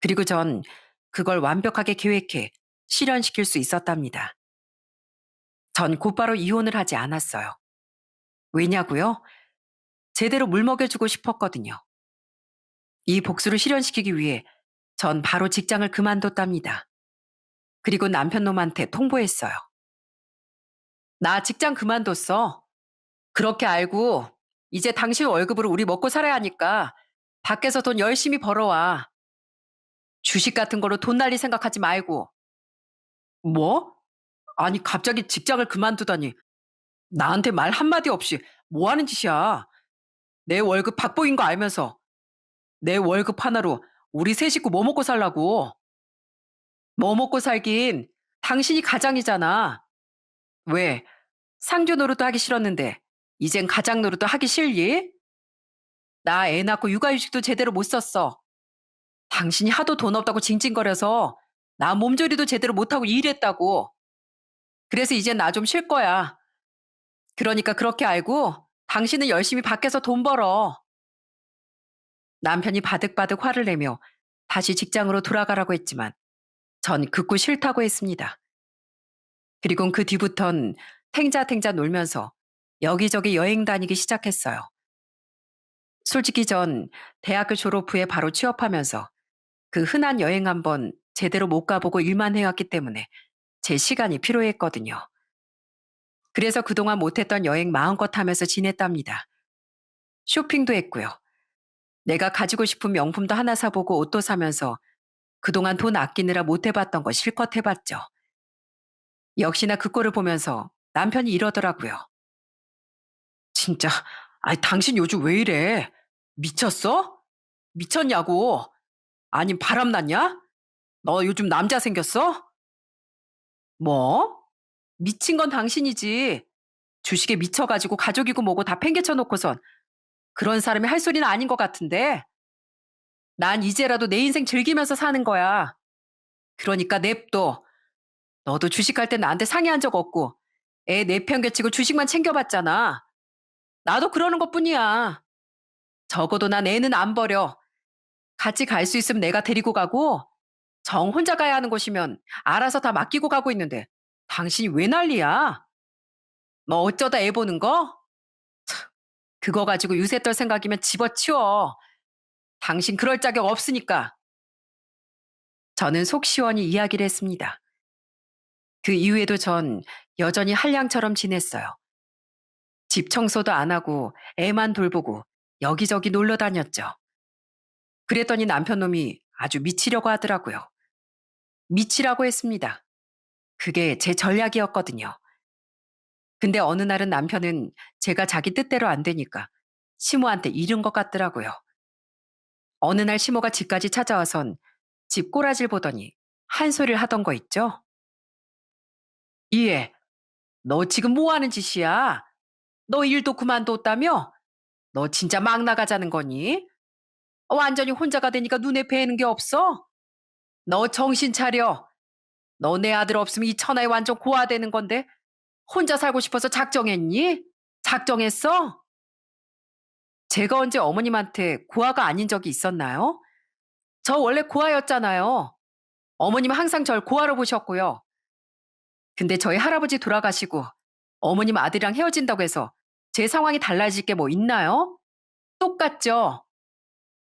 그리고 전 그걸 완벽하게 계획해 실현시킬 수 있었답니다. 전 곧바로 이혼을 하지 않았어요. 왜냐고요? 제대로 물먹여주고 싶었거든요. 이 복수를 실현시키기 위해 전 바로 직장을 그만뒀답니다. 그리고 남편 놈한테 통보했어요. 나 직장 그만뒀어. 그렇게 알고 이제 당신 월급으로 우리 먹고 살아야 하니까 밖에서 돈 열심히 벌어와. 주식 같은 거로 돈 날릴 생각하지 말고. 뭐? 아니 갑자기 직장을 그만두다니. 나한테 말 한마디 없이 뭐 하는 짓이야. 내 월급 박복인 거 알면서 내 월급 하나로 우리 세 식구 뭐 먹고 살라고. 뭐 먹고 살긴 당신이 가장이잖아. 왜? 상주 노릇도 하기 싫었는데 이젠 가장 노릇도 하기 싫니? 나 애 낳고 육아휴직도 제대로 못 썼어. 당신이 하도 돈 없다고 징징거려서 나 몸조리도 제대로 못하고 일했다고. 그래서 이젠 나 좀 쉴 거야. 그러니까 그렇게 알고 당신은 열심히 밖에서 돈 벌어. 남편이 바득바득 화를 내며 다시 직장으로 돌아가라고 했지만 전 극구 싫다고 했습니다. 그리고 그 뒤부턴 탱자탱자 놀면서 여기저기 여행 다니기 시작했어요. 솔직히 전 대학교 졸업 후에 바로 취업하면서 그 흔한 여행 한번 제대로 못 가보고 일만 해왔기 때문에 제 시간이 필요했거든요. 그래서 그동안 못했던 여행 마음껏 하면서 지냈답니다. 쇼핑도 했고요. 내가 가지고 싶은 명품도 하나 사보고 옷도 사면서 그동안 돈 아끼느라 못 해봤던 거 실컷 해봤죠. 역시나 그 꼴을 보면서 남편이 이러더라고요. 진짜, 아니, 당신 요즘 왜 이래? 미쳤어? 미쳤냐고? 아님 바람났냐? 너 요즘 남자 생겼어? 뭐? 미친 건 당신이지. 주식에 미쳐가지고 가족이고 뭐고 다 팽개쳐 놓고선 그런 사람이 할 소리는 아닌 것 같은데. 난 이제라도 내 인생 즐기면서 사는 거야. 그러니까 냅둬. 너도 주식할 때 나한테 상의한 적 없고 애 내팽개치고 주식만 챙겨봤잖아. 나도 그러는 것뿐이야. 적어도 난 애는 안 버려. 같이 갈 수 있으면 내가 데리고 가고 정 혼자 가야 하는 곳이면 알아서 다 맡기고 가고 있는데 당신이 왜 난리야? 너 어쩌다 애 보는 거? 그거 가지고 유세 떨 생각이면 집어치워. 당신 그럴 자격 없으니까. 저는 속 시원히 이야기를 했습니다. 그 이후에도 전 여전히 한량처럼 지냈어요. 집 청소도 안 하고 애만 돌보고 여기저기 놀러 다녔죠. 그랬더니 남편 놈이 아주 미치려고 하더라고요. 미치라고 했습니다. 그게 제 전략이었거든요. 근데 어느 날은 남편은 제가 자기 뜻대로 안 되니까 시모한테 잃은 것 같더라고요. 어느 날 시모가 집까지 찾아와선 집 꼬라질 보더니 한 소리를 하던 거 있죠? 이해. 너 지금 뭐 하는 짓이야? 너 일도 그만뒀다며? 너 진짜 막 나가자는 거니? 완전히 혼자가 되니까 눈에 뵈는 게 없어? 너 정신 차려. 너 내 아들 없으면 이 천하에 완전 고아되는 건데 혼자 살고 싶어서 작정했니? 작정했어? 제가 언제 어머님한테 고아가 아닌 적이 있었나요? 저 원래 고아였잖아요. 어머님은 항상 절 고아로 보셨고요. 근데 저희 할아버지 돌아가시고 어머님 아들이랑 헤어진다고 해서 제 상황이 달라질 게 뭐 있나요? 똑같죠?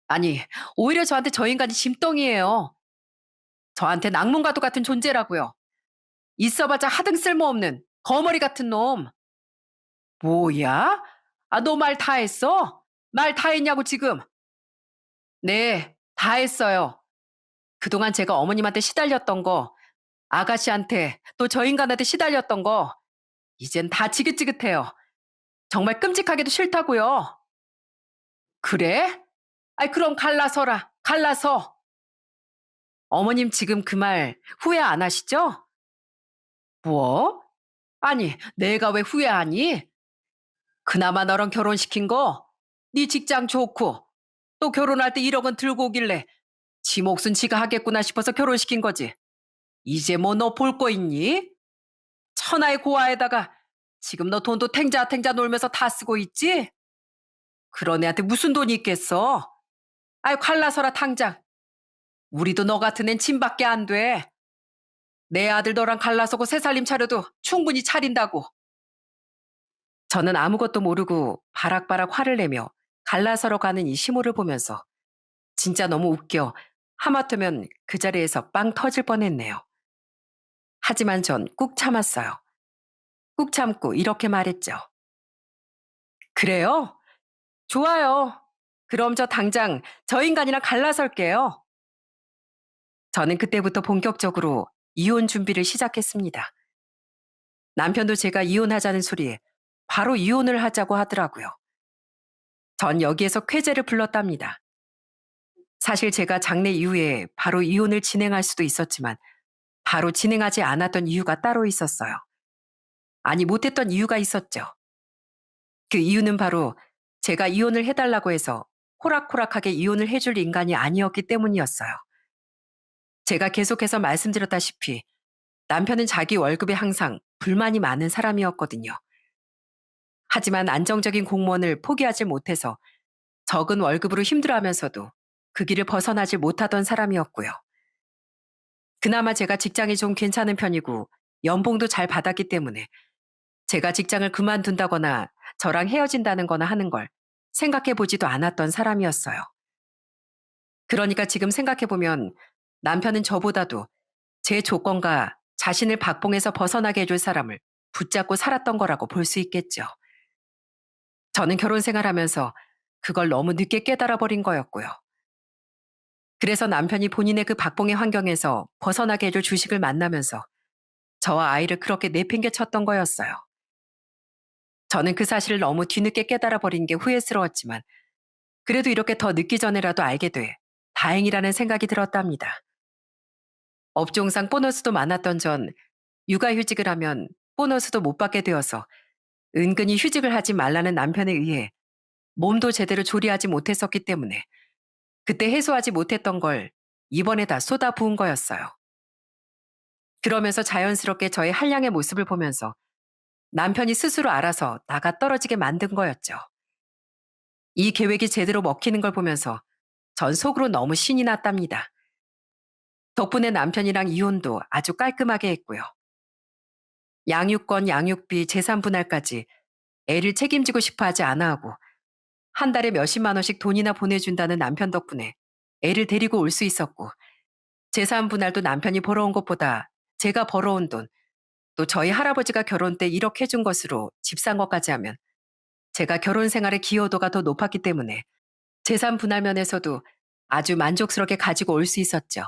아니, 오히려 저한테 저 인간이 짐덩이에요. 저한테 낙문과도 같은 존재라고요. 있어봤자 하등 쓸모없는 거머리 같은 놈. 뭐야? 아, 너 말 다 했어? 말 다 했냐고 지금. 네, 다 했어요. 그동안 제가 어머님한테 시달렸던 거, 아가씨한테 또 저 인간한테 시달렸던 거, 이젠 다 지긋지긋해요. 정말 끔찍하게도 싫다고요. 그래? 아이, 그럼 갈라서라. 갈라서. 어머님 지금 그 말 후회 안 하시죠? 뭐? 아니, 내가 왜 후회하니? 그나마 너랑 결혼시킨 거, 네 직장 좋고, 또 결혼할 때 1억은 들고 오길래 지 몫은 지가 하겠구나 싶어서 결혼시킨 거지. 이제 뭐 너 볼 거 있니? 천하의 고아에다가 지금 너 돈도 탱자탱자 놀면서 다 쓰고 있지? 그런 애한테 무슨 돈이 있겠어? 아유, 갈라서라 당장. 우리도 너 같은 앤 짐밖에 안 돼. 내 아들 너랑 갈라서고 새 살림 차려도 충분히 차린다고. 저는 아무것도 모르고 바락바락 화를 내며 갈라서러 가는 이 시모를 보면서 진짜 너무 웃겨 하마터면 그 자리에서 빵 터질 뻔했네요. 하지만 전 꾹 참았어요. 꾹 참고 이렇게 말했죠. 그래요? 좋아요. 그럼 저 당장 저 인간이랑 갈라설게요. 저는 그때부터 본격적으로 이혼 준비를 시작했습니다. 남편도 제가 이혼하자는 소리에 바로 이혼을 하자고 하더라고요. 전 여기에서 쾌재를 불렀답니다. 사실 제가 장래 이후에 바로 이혼을 진행할 수도 있었지만 바로 진행하지 않았던 이유가 따로 있었어요. 아니, 못했던 이유가 있었죠. 그 이유는 바로 제가 이혼을 해달라고 해서 호락호락하게 이혼을 해줄 인간이 아니었기 때문이었어요. 제가 계속해서 말씀드렸다시피 남편은 자기 월급에 항상 불만이 많은 사람이었거든요. 하지만 안정적인 공무원을 포기하지 못해서 적은 월급으로 힘들어하면서도 그 길을 벗어나지 못하던 사람이었고요. 그나마 제가 직장이 좀 괜찮은 편이고 연봉도 잘 받았기 때문에 제가 직장을 그만둔다거나 저랑 헤어진다는 거나 하는 걸 생각해 보지도 않았던 사람이었어요. 그러니까 지금 생각해 보면 남편은 저보다도 제 조건과 자신을 박봉에서 벗어나게 해줄 사람을 붙잡고 살았던 거라고 볼 수 있겠죠. 저는 결혼 생활하면서 그걸 너무 늦게 깨달아 버린 거였고요. 그래서 남편이 본인의 그 박봉의 환경에서 벗어나게 해줄 주식을 만나면서 저와 아이를 그렇게 내팽개쳤던 거였어요. 저는 그 사실을 너무 뒤늦게 깨달아 버린 게 후회스러웠지만 그래도 이렇게 더 늦기 전에라도 알게 돼 다행이라는 생각이 들었답니다. 업종상 보너스도 많았던 전 육아휴직을 하면 보너스도 못 받게 되어서 은근히 휴직을 하지 말라는 남편에 의해 몸도 제대로 조리하지 못했었기 때문에 그때 해소하지 못했던 걸 이번에 다 쏟아 부은 거였어요. 그러면서 자연스럽게 저의 한량의 모습을 보면서 남편이 스스로 알아서 나가 떨어지게 만든 거였죠. 이 계획이 제대로 먹히는 걸 보면서 전 속으로 너무 신이 났답니다. 덕분에 남편이랑 이혼도 아주 깔끔하게 했고요. 양육권, 양육비, 재산 분할까지 애를 책임지고 싶어 하지 않아 하고 한 달에 몇십만 원씩 돈이나 보내준다는 남편 덕분에 애를 데리고 올 수 있었고 재산 분할도 남편이 벌어온 것보다 제가 벌어온 돈, 또 저희 할아버지가 결혼 때 1억 해준 것으로 집 산 것까지 하면 제가 결혼 생활의 기여도가 더 높았기 때문에 재산 분할 면에서도 아주 만족스럽게 가지고 올 수 있었죠.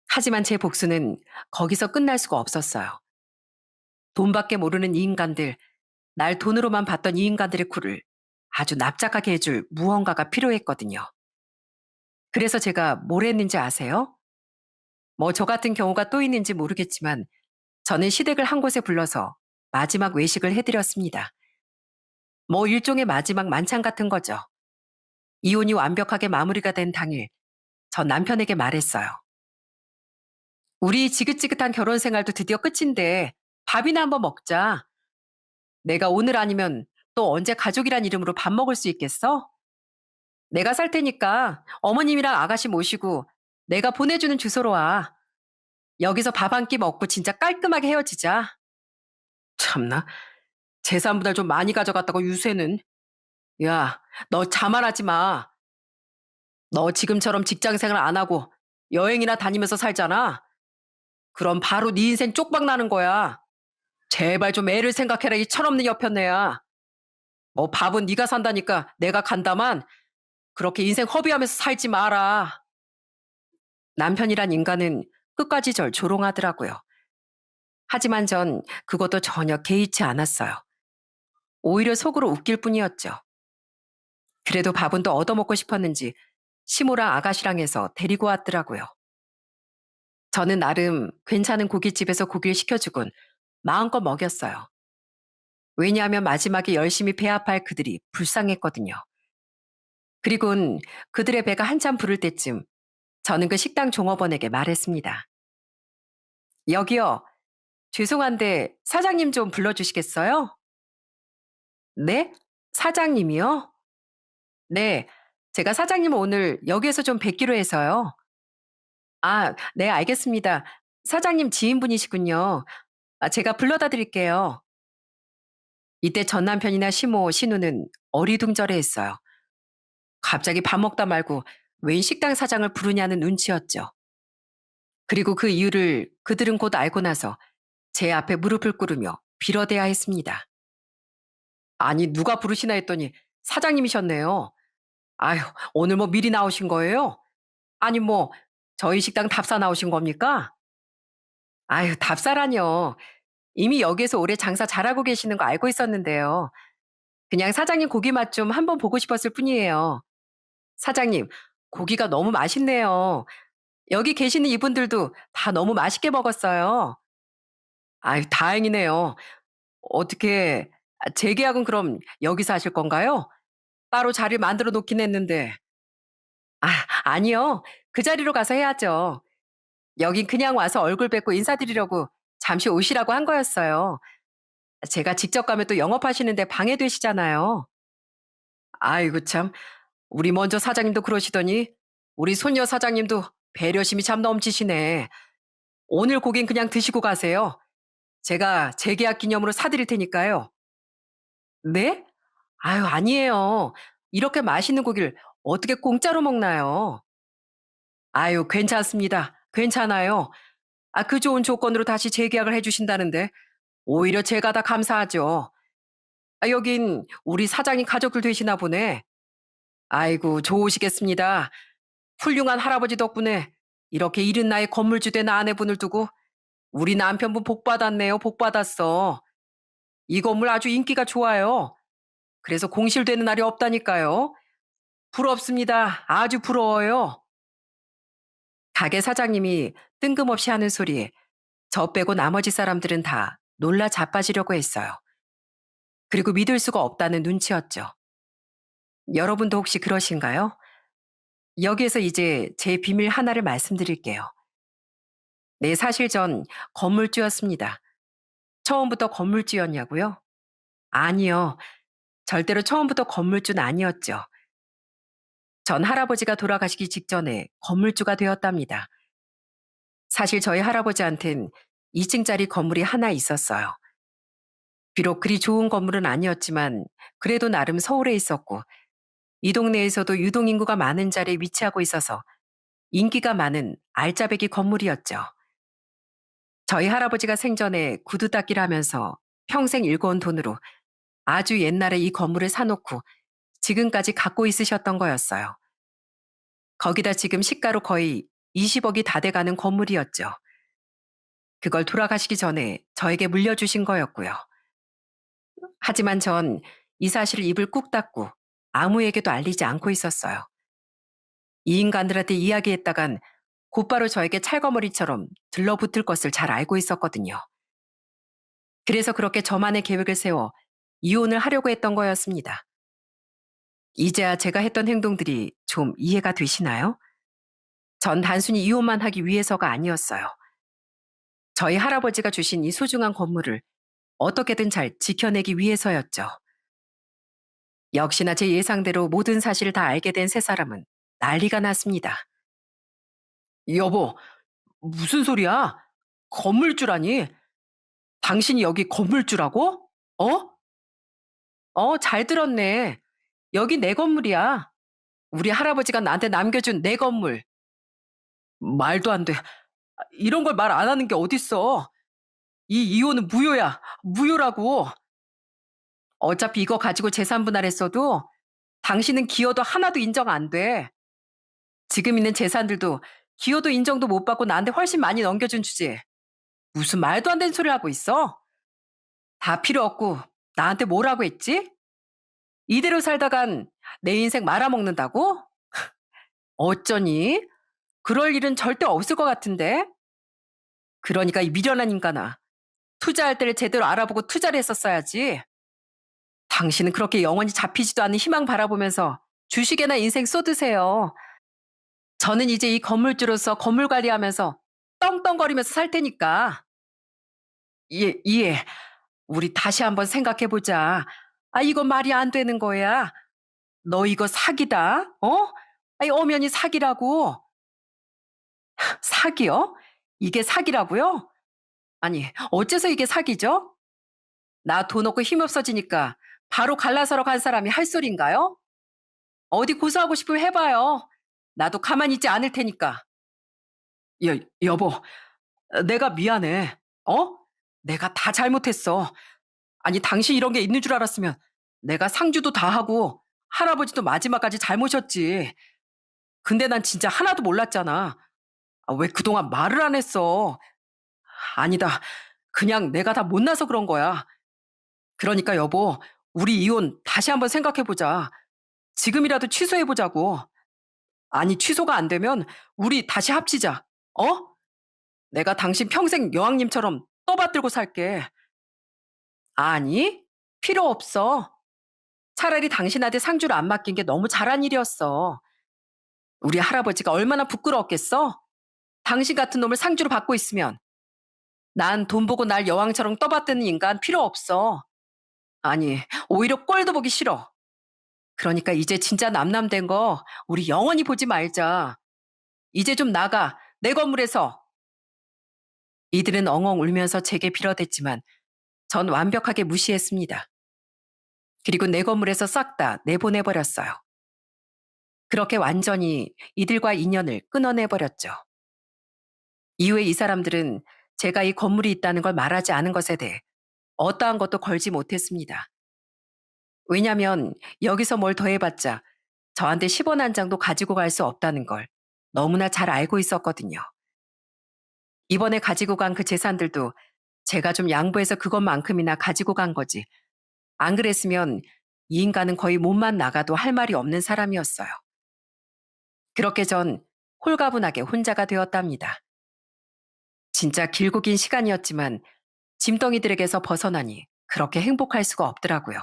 하지만 제 복수는 거기서 끝날 수가 없었어요. 돈밖에 모르는 이 인간들, 날 돈으로만 봤던 이 인간들의 쿨을 아주 납작하게 해줄 무언가가 필요했거든요. 그래서 제가 뭘 했는지 아세요? 뭐 저 같은 경우가 또 있는지 모르겠지만 저는 시댁을 한 곳에 불러서 마지막 외식을 해드렸습니다. 뭐 일종의 마지막 만찬 같은 거죠. 이혼이 완벽하게 마무리가 된 당일, 전 남편에게 말했어요. 우리 지긋지긋한 결혼 생활도 드디어 끝인데 밥이나 한번 먹자. 내가 오늘 아니면 또 언제 가족이란 이름으로 밥 먹을 수 있겠어? 내가 살 테니까 어머님이랑 아가씨 모시고 내가 보내주는 주소로 와. 여기서 밥 한 끼 먹고 진짜 깔끔하게 헤어지자. 참나. 재산보다 좀 많이 가져갔다고 유세는. 야, 너 자만하지 마. 너 지금처럼 직장 생활 안 하고 여행이나 다니면서 살잖아. 그럼 바로 네 인생 쪽박 나는 거야. 제발 좀 애를 생각해라, 이 철없는 여편네야. 뭐 밥은 네가 산다니까 내가 간다만 그렇게 인생 허비하면서 살지 마라. 남편이란 인간은 끝까지 절 조롱하더라고요. 하지만 전 그것도 전혀 개의치 않았어요. 오히려 속으로 웃길 뿐이었죠. 그래도 밥은 또 얻어먹고 싶었는지 시모랑 아가씨랑 해서 데리고 왔더라고요. 저는 나름 괜찮은 고깃집에서 고기를 시켜주곤 마음껏 먹였어요. 왜냐하면 마지막에 열심히 배합할 그들이 불쌍했거든요. 그리곤 그들의 배가 한참 부를 때쯤 저는 그 식당 종업원에게 말했습니다. 여기요. 죄송한데 사장님 좀 불러주시겠어요? 네? 사장님이요? 네. 제가 사장님을 오늘 여기에서 좀 뵙기로 해서요. 아, 네, 알겠습니다. 사장님 지인분이시군요. 아, 제가 불러다 드릴게요. 이때 전 남편이나 시모, 신우는 어리둥절해 했어요. 갑자기 밥 먹다 말고 웬 식당 사장을 부르냐는 눈치였죠. 그리고 그 이유를 그들은 곧 알고 나서 제 앞에 무릎을 꿇으며 빌어대야 했습니다. 아니, 누가 부르시나 했더니 사장님이셨네요. 아휴, 오늘 뭐 미리 나오신 거예요? 아니, 뭐, 저희 식당 답사 나오신 겁니까? 아휴, 답사라뇨. 이미 여기에서 오래 장사 잘하고 계시는 거 알고 있었는데요. 그냥 사장님 고기 맛 좀 한번 보고 싶었을 뿐이에요. 사장님, 고기가 너무 맛있네요. 여기 계시는 이분들도 다 너무 맛있게 먹었어요. 아유, 다행이네요. 어떻게, 재계약은 그럼 여기서 하실 건가요? 따로 자리 만들어 놓긴 했는데. 아, 아니요. 그 자리로 가서 해야죠. 여긴 그냥 와서 얼굴 뵙고 인사드리려고 잠시 오시라고 한 거였어요. 제가 직접 가면 또 영업하시는데 방해되시잖아요. 아이고 참. 우리 먼저 사장님도 그러시더니 우리 손녀 사장님도 배려심이 참 넘치시네. 오늘 고긴 그냥 드시고 가세요. 제가 재계약 기념으로 사드릴 테니까요. 네? 아유, 아니에요. 이렇게 맛있는 고기를 어떻게 공짜로 먹나요? 아유, 괜찮습니다. 괜찮아요. 아, 그 좋은 조건으로 다시 재계약을 해주신다는데 오히려 제가 다 감사하죠. 아, 여긴 우리 사장님 가족들 되시나 보네. 아이고, 좋으시겠습니다. 훌륭한 할아버지 덕분에 이렇게 이른 나이 건물주 된 아내분을 두고 우리 남편분 복 받았네요. 복 받았어. 이 건물 아주 인기가 좋아요. 그래서 공실되는 날이 없다니까요. 부럽습니다. 아주 부러워요. 가게 사장님이 뜬금없이 하는 소리에 저 빼고 나머지 사람들은 다 놀라 자빠지려고 했어요. 그리고 믿을 수가 없다는 눈치였죠. 여러분도 혹시 그러신가요? 여기에서 이제 제 비밀 하나를 말씀드릴게요. 네, 사실 전 건물주였습니다. 처음부터 건물주였냐고요? 아니요. 절대로 처음부터 건물주는 아니었죠. 전 할아버지가 돌아가시기 직전에 건물주가 되었답니다. 사실 저희 할아버지한텐 2층짜리 건물이 하나 있었어요. 비록 그리 좋은 건물은 아니었지만 그래도 나름 서울에 있었고 이 동네에서도 유동인구가 많은 자리에 위치하고 있어서 인기가 많은 알짜배기 건물이었죠. 저희 할아버지가 생전에 구두 닦기를 하면서 평생 일궈온 돈으로 아주 옛날에 이 건물을 사놓고 지금까지 갖고 있으셨던 거였어요. 거기다 지금 시가로 거의 20억이 다 돼가는 건물이었죠. 그걸 돌아가시기 전에 저에게 물려주신 거였고요. 하지만 전 이 사실을 입을 꾹 닫고 아무에게도 알리지 않고 있었어요. 이 인간들한테 이야기했다간 곧바로 저에게 찰거머리처럼 들러붙을 것을 잘 알고 있었거든요. 그래서 그렇게 저만의 계획을 세워 이혼을 하려고 했던 거였습니다. 이제야 제가 했던 행동들이 좀 이해가 되시나요? 전 단순히 이혼만 하기 위해서가 아니었어요. 저희 할아버지가 주신 이 소중한 건물을 어떻게든 잘 지켜내기 위해서였죠. 역시나 제 예상대로 모든 사실을 다 알게 된 세 사람은 난리가 났습니다. 여보, 무슨 소리야? 건물주라니? 당신이 여기 건물주라고? 어? 잘 들었네. 여기 내 건물이야. 우리 할아버지가 나한테 남겨준 내 건물. 말도 안 돼. 이런 걸 말 안 하는 게 어딨어. 이 이혼은 무효야. 무효라고. 어차피 이거 가지고 재산 분할했어도 당신은 기여도 하나도 인정 안 돼. 지금 있는 재산들도 기여도 인정도 못 받고 나한테 훨씬 많이 넘겨준 주제. 무슨 말도 안 되는 소리를 하고 있어? 다 필요 없고 나한테 뭐라고 했지? 이대로 살다간 내 인생 말아먹는다고? 어쩌니? 그럴 일은 절대 없을 것 같은데? 그러니까 이 미련한 인간아. 투자할 때를 제대로 알아보고 투자를 했었어야지. 당신은 그렇게 영원히 잡히지도 않는 희망 바라보면서 주식에나 인생 쏟으세요. 저는 이제 이 건물주로서 건물 관리하면서 떵떵거리면서 살 테니까. 예. 우리 다시 한번 생각해 보자. 이거 말이 안 되는 거야. 너 이거 사기다. 어? 엄연히 사기라고. 사기요? 이게 사기라고요? 아니, 어째서 이게 사기죠? 나 돈 없고 힘 없어지니까 바로 갈라서러 간 사람이 할 소린가요? 어디 고소하고 싶으면 해봐요. 나도 가만히 있지 않을 테니까. 여보, 내가 미안해. 어? 내가 다 잘못했어. 아니, 당신 이런 게 있는 줄 알았으면 내가 상주도 다 하고 할아버지도 마지막까지 잘 모셨지. 근데 난 진짜 하나도 몰랐잖아. 왜 그동안 말을 안 했어? 아니다. 그냥 내가 다 못나서 그런 거야. 그러니까 여보, 우리 이혼 다시 한번 생각해보자. 지금이라도 취소해보자고. 아니, 취소가 안 되면 우리 다시 합치자. 어? 내가 당신 평생 여왕님처럼 떠받들고 살게. 아니, 필요 없어. 차라리 당신한테 상주를 안 맡긴 게 너무 잘한 일이었어. 우리 할아버지가 얼마나 부끄러웠겠어? 당신 같은 놈을 상주로 받고 있으면. 난 돈 보고 날 여왕처럼 떠받드는 인간 필요 없어. 아니, 오히려 꼴도 보기 싫어. 그러니까 이제 진짜 남남된 거 우리 영원히 보지 말자. 이제 좀 나가. 내 건물에서. 이들은 엉엉 울면서 제게 빌어댔지만 전 완벽하게 무시했습니다. 그리고 내 건물에서 싹 다 내보내버렸어요. 그렇게 완전히 이들과 인연을 끊어내버렸죠. 이후에 이 사람들은 제가 이 건물이 있다는 걸 말하지 않은 것에 대해 어떠한 것도 걸지 못했습니다. 왜냐면 여기서 뭘 더해봤자 저한테 10원 한 장도 가지고 갈 수 없다는 걸 너무나 잘 알고 있었거든요. 이번에 가지고 간 그 재산들도 제가 좀 양보해서 그것만큼이나 가지고 간 거지. 안 그랬으면 이 인간은 거의 몸만 나가도 할 말이 없는 사람이었어요. 그렇게 전 홀가분하게 혼자가 되었답니다. 진짜 길고 긴 시간이었지만 짐덩이들에게서 벗어나니 그렇게 행복할 수가 없더라고요.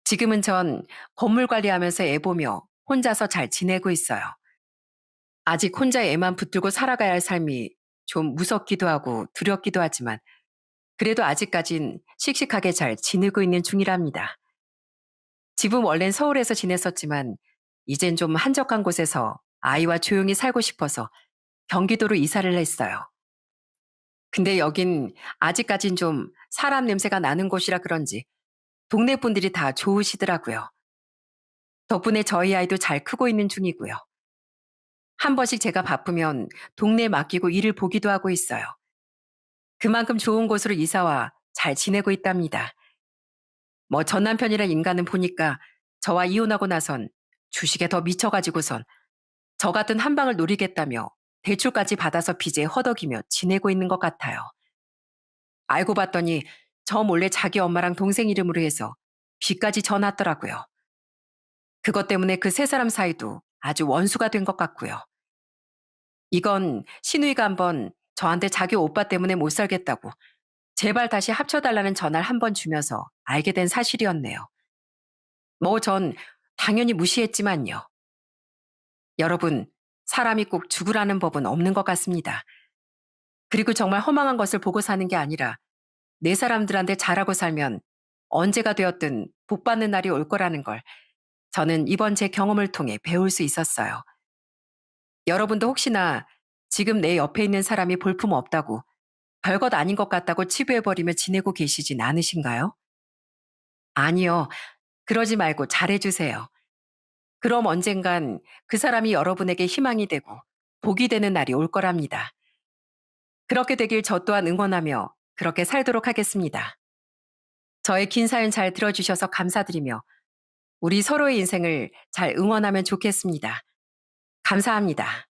지금은 전 건물 관리하면서 애 보며 혼자서 잘 지내고 있어요. 아직 혼자 애만 붙들고 살아가야 할 삶이 좀 무섭기도 하고 두렵기도 하지만 그래도 아직까진 씩씩하게 잘 지내고 있는 중이랍니다. 집은 원래는 서울에서 지냈었지만 이젠 좀 한적한 곳에서 아이와 조용히 살고 싶어서 경기도로 이사를 했어요. 근데 여긴 아직까진 좀 사람 냄새가 나는 곳이라 그런지 동네 분들이 다 좋으시더라고요. 덕분에 저희 아이도 잘 크고 있는 중이고요. 한 번씩 제가 바쁘면 동네에 맡기고 일을 보기도 하고 있어요. 그만큼 좋은 곳으로 이사와 잘 지내고 있답니다. 뭐 전 남편이란 인간은 보니까 저와 이혼하고 나선 주식에 더 미쳐가지고선 저 같은 한 방을 노리겠다며 대출까지 받아서 빚에 허덕이며 지내고 있는 것 같아요. 알고 봤더니 저 몰래 자기 엄마랑 동생 이름으로 해서 빚까지 져놨더라고요. 그것 때문에 그 세 사람 사이도 아주 원수가 된 것 같고요. 이건 신우이가 한번 저한테 자기 오빠 때문에 못 살겠다고 제발 다시 합쳐달라는 전화를 한 번 주면서 알게 된 사실이었네요. 뭐 전 당연히 무시했지만요. 여러분, 사람이 꼭 죽으라는 법은 없는 것 같습니다. 그리고 정말 허망한 것을 보고 사는 게 아니라 내 사람들한테 잘하고 살면 언제가 되었든 복 받는 날이 올 거라는 걸 저는 이번 제 경험을 통해 배울 수 있었어요. 여러분도 혹시나 지금 내 옆에 있는 사람이 볼품 없다고 별것 아닌 것 같다고 치부해버리며 지내고 계시진 않으신가요? 아니요. 그러지 말고 잘해주세요. 그럼 언젠간 그 사람이 여러분에게 희망이 되고 복이 되는 날이 올 거랍니다. 그렇게 되길 저 또한 응원하며 그렇게 살도록 하겠습니다. 저의 긴 사연 잘 들어주셔서 감사드리며 우리 서로의 인생을 잘 응원하면 좋겠습니다. 감사합니다.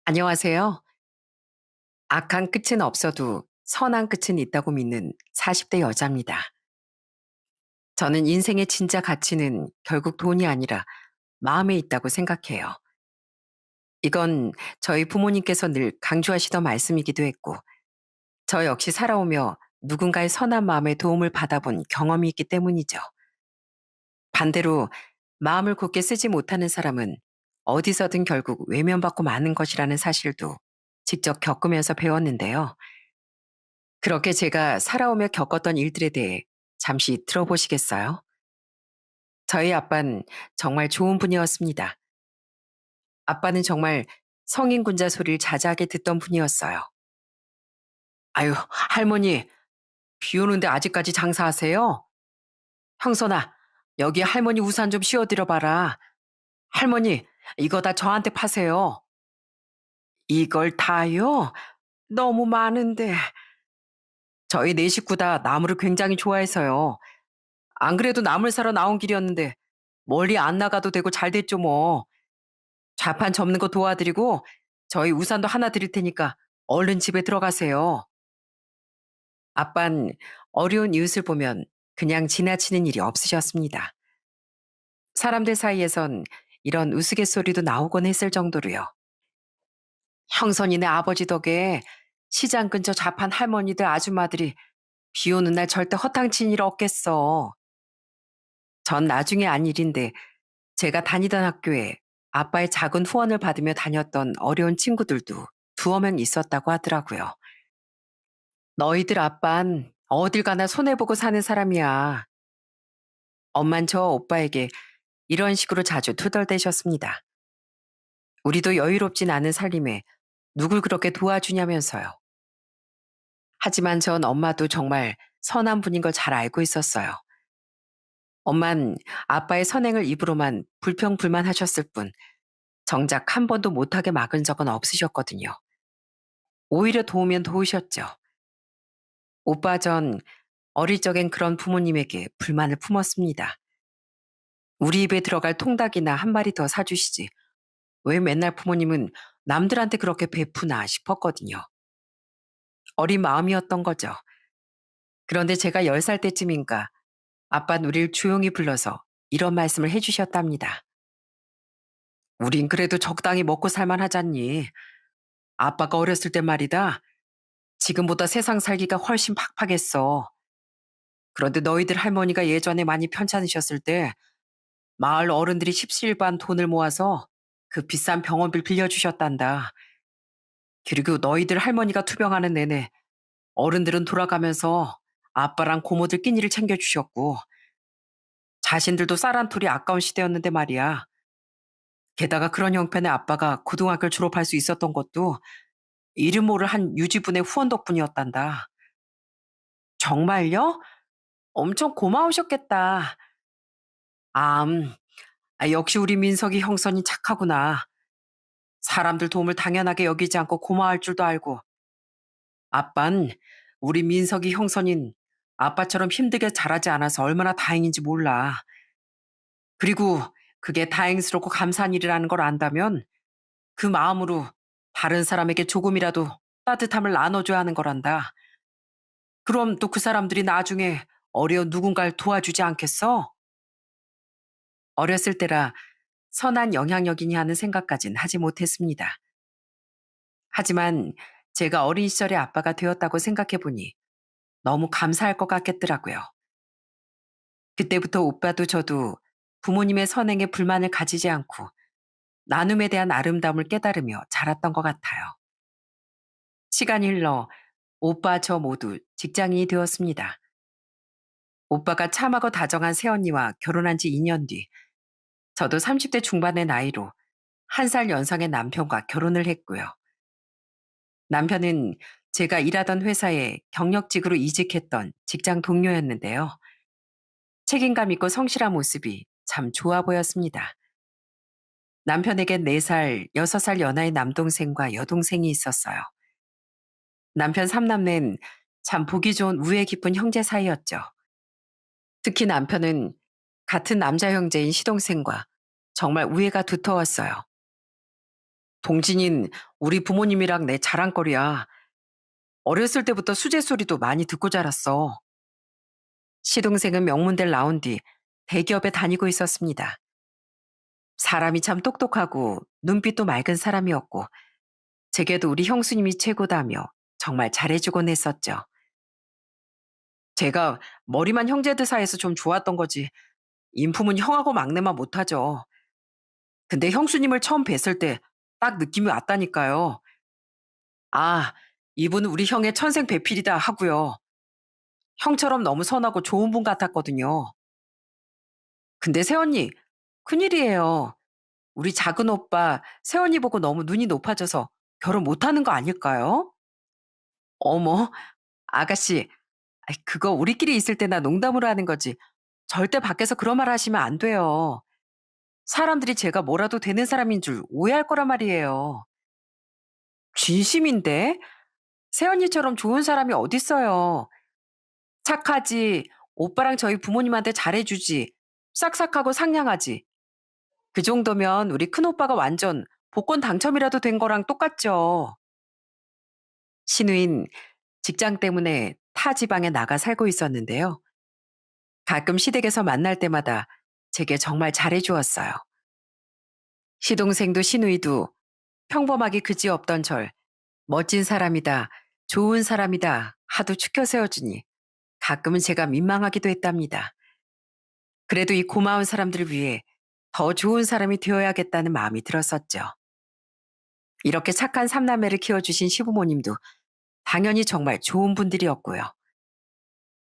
안녕하세요. 악한 끝은 없어도 선한 끝은 있다고 믿는 40대 여자입니다. 저는 인생의 진짜 가치는 결국 돈이 아니라 마음에 있다고 생각해요. 이건 저희 부모님께서 늘 강조하시던 말씀이기도 했고, 저 역시 살아오며 누군가의 선한 마음에 도움을 받아본 경험이 있기 때문이죠. 반대로 마음을 굳게 쓰지 못하는 사람은 어디서든 결국 외면받고 마는 것이라는 사실도 직접 겪으면서 배웠는데요. 그렇게 제가 살아오며 겪었던 일들에 대해 잠시 들어보시겠어요? 저희 아빠는 정말 좋은 분이었습니다. 아빠는 정말 성인군자 소리를 자자하게 듣던 분이었어요. 아유, 할머니, 비 오는데 아직까지 장사하세요? 형선아, 여기 할머니 우산 좀 씌워드려 봐라. 할머니, 이거 다 저한테 파세요. 이걸 다요? 너무 많은데. 저희 네 식구 다 나무를 굉장히 좋아해서요. 안 그래도 나물 사러 나온 길이었는데 멀리 안 나가도 되고 잘 됐죠 뭐. 좌판 접는 거 도와드리고 저희 우산도 하나 드릴 테니까 얼른 집에 들어가세요. 아빤 어려운 이웃을 보면 그냥 지나치는 일이 없으셨습니다. 사람들 사이에선 이런 우스갯소리도 나오곤 했을 정도로요. 형선이네 아버지 덕에 시장 근처 좌판 할머니들 아줌마들이 비 오는 날 절대 허탕친 일 없겠어. 전 나중에 안 일인데 제가 다니던 학교에 아빠의 작은 후원을 받으며 다녔던 어려운 친구들도 두어 명 있었다고 하더라고요. 너희들 아빤 어딜 가나 손해보고 사는 사람이야. 엄만 저 오빠에게 이런 식으로 자주 투덜대셨습니다. 우리도 여유롭진 않은 살림에 누굴 그렇게 도와주냐면서요. 하지만 전 엄마도 정말 선한 분인 걸 잘 알고 있었어요. 엄만 아빠의 선행을 입으로만 불평불만하셨을 뿐 정작 한 번도 못하게 막은 적은 없으셨거든요. 오히려 도우면 도우셨죠. 오빠 전 어릴 적엔 그런 부모님에게 불만을 품었습니다. 우리 입에 들어갈 통닭이나 한 마리 더 사주시지. 왜 맨날 부모님은 남들한테 그렇게 베푸나 싶었거든요. 어린 마음이었던 거죠. 그런데 제가 10살 때쯤인가 아빠는 우리를 조용히 불러서 이런 말씀을 해주셨답니다. 우린 그래도 적당히 먹고 살만 하잖니. 아빠가 어렸을 때 말이다. 지금보다 세상 살기가 훨씬 팍팍했어. 그런데 너희들 할머니가 예전에 많이 편찮으셨을 때 마을 어른들이 십시일반 돈을 모아서 그 비싼 병원비를 빌려주셨단다. 그리고 너희들 할머니가 투병하는 내내 어른들은 돌아가면서 아빠랑 고모들 끼니를 챙겨주셨고 자신들도 쌀 한 톨이 아까운 시대였는데 말이야. 게다가 그런 형편의 아빠가 고등학교를 졸업할 수 있었던 것도 이름 모를 한 유지분의 후원 덕분이었단다. 정말요? 엄청 고마우셨겠다. 암, 역시 우리 민석이 형선이 착하구나. 사람들 도움을 당연하게 여기지 않고 고마워할 줄도 알고. 아빤 우리 민석이 형선인 아빠처럼 힘들게 자라지 않아서 얼마나 다행인지 몰라. 그리고 그게 다행스럽고 감사한 일이라는 걸 안다면 그 마음으로 다른 사람에게 조금이라도 따뜻함을 나눠줘야 하는 거란다. 그럼 또 그 사람들이 나중에 어려운 누군가를 도와주지 않겠어? 어렸을 때라 선한 영향력이니 하는 생각까진 하지 못했습니다. 하지만 제가 어린 시절에 아빠가 되었다고 생각해 보니 너무 감사할 것 같겠더라고요. 그때부터 오빠도 저도 부모님의 선행에 불만을 가지지 않고 나눔에 대한 아름다움을 깨달으며 자랐던 것 같아요. 시간이 흘러 오빠 저 모두 직장인이 되었습니다. 오빠가 참하고 다정한 새언니와 결혼한 지 2년 뒤, 저도 30대 중반의 나이로 1살 연상의 남편과 결혼을 했고요. 남편은 제가 일하던 회사에 경력직으로 이직했던 직장 동료였는데요. 책임감 있고 성실한 모습이 참 좋아 보였습니다. 남편에겐 4살, 6살 연하의 남동생과 여동생이 있었어요. 남편 삼남매는 참 보기 좋은 우애 깊은 형제 사이였죠. 특히 남편은 같은 남자 형제인 시동생과 정말 우애가 두터웠어요. 동진인 우리 부모님이랑 내 자랑거리야. 어렸을 때부터 수제 소리도 많이 듣고 자랐어. 시동생은 명문대를 나온 뒤 대기업에 다니고 있었습니다. 사람이 참 똑똑하고 눈빛도 맑은 사람이었고 제게도 우리 형수님이 최고다며 정말 잘해주곤 했었죠. 제가 머리만 형제들 사이에서 좀 좋았던 거지 인품은 형하고 막내만 못하죠. 근데 형수님을 처음 뵀을 때 딱 느낌이 왔다니까요. 아, 이분은 우리 형의 천생 배필이다 하고요. 형처럼 너무 선하고 좋은 분 같았거든요. 근데 새언니, 큰일이에요. 우리 작은 오빠 새언니 보고 너무 눈이 높아져서 결혼 못하는 거 아닐까요? 어머, 아가씨, 아이, 그거 우리끼리 있을 때나 농담으로 하는 거지. 절대 밖에서 그런 말 하시면 안 돼요. 사람들이 제가 뭐라도 되는 사람인 줄 오해할 거란 말이에요. 진심인데? 새언니처럼 좋은 사람이 어딨어요. 착하지, 오빠랑 저희 부모님한테 잘해주지, 싹싹하고 상냥하지. 그 정도면 우리 큰오빠가 완전 복권 당첨이라도 된 거랑 똑같죠. 신우인 직장 때문에 타 지방에 나가 살고 있었는데요. 가끔 시댁에서 만날 때마다 제게 정말 잘해주었어요. 시동생도 시누이도 평범하기 그지없던 절 멋진 사람이다, 좋은 사람이다 하도 추켜 세워주니 가끔은 제가 민망하기도 했답니다. 그래도 이 고마운 사람들을 위해 더 좋은 사람이 되어야겠다는 마음이 들었었죠. 이렇게 착한 삼남매를 키워주신 시부모님도 당연히 정말 좋은 분들이었고요.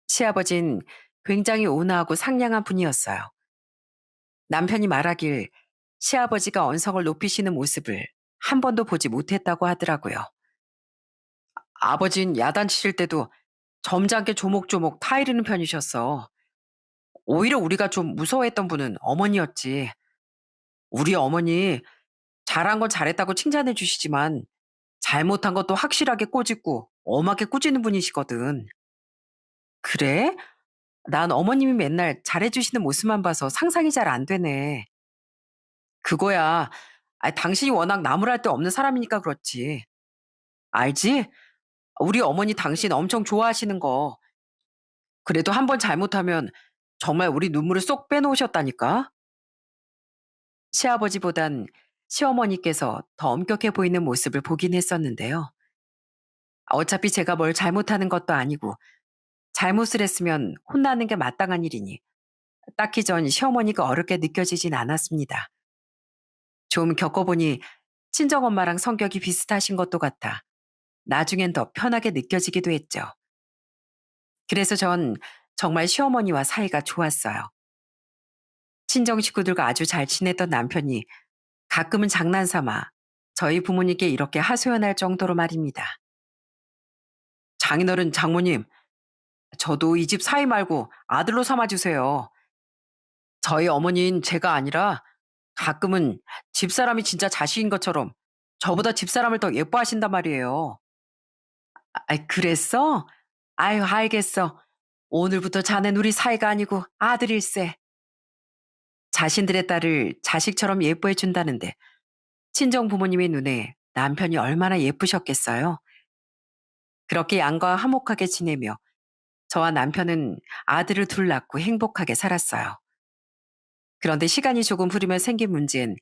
시아버진 굉장히 온화하고 상냥한 분이었어요. 남편이 말하길 시아버지가 언성을 높이시는 모습을 한 번도 보지 못했다고 하더라고요. 아버진 야단치실 때도 점잖게 조목조목 타이르는 편이셨어. 오히려 우리가 좀 무서워했던 분은 어머니였지. 우리 어머니 잘한 건 잘했다고 칭찬해 주시지만 잘못한 것도 확실하게 꼬집고 엄하게 꾸짖는 분이시거든. 그래? 난 어머님이 맨날 잘해주시는 모습만 봐서 상상이 잘 안 되네. 그거야. 당신이 워낙 나무랄 데 없는 사람이니까 그렇지. 알지? 우리 어머니 당신 엄청 좋아하시는 거. 그래도 한 번 잘못하면 정말 우리 눈물을 쏙 빼놓으셨다니까? 시아버지보단 시어머니께서 더 엄격해 보이는 모습을 보긴 했었는데요. 어차피 제가 뭘 잘못하는 것도 아니고 잘못을 했으면 혼나는 게 마땅한 일이니 딱히 전 시어머니가 어렵게 느껴지진 않았습니다. 좀 겪어보니 친정엄마랑 성격이 비슷하신 것도 같아 나중엔 더 편하게 느껴지기도 했죠. 그래서 전 정말 시어머니와 사이가 좋았어요. 친정 식구들과 아주 잘 지냈던 남편이 가끔은 장난삼아 저희 부모님께 이렇게 하소연할 정도로 말입니다. 장인어른 장모님, 저도 이 집 사위 말고 아들로 삼아주세요. 저희 어머니는 제가 아니라 가끔은 집사람이 진짜 자식인 것처럼 저보다 집사람을 더 예뻐하신단 말이에요. 그랬어? 아유, 알겠어. 오늘부터 자넨 우리 사이가 아니고 아들일세. 자신들의 딸을 자식처럼 예뻐해 준다는데 친정 부모님의 눈에 남편이 얼마나 예쁘셨겠어요? 그렇게 양과 화목하게 지내며 저와 남편은 아들을 둘 낳고 행복하게 살았어요. 그런데 시간이 조금 흐르며 생긴 문제는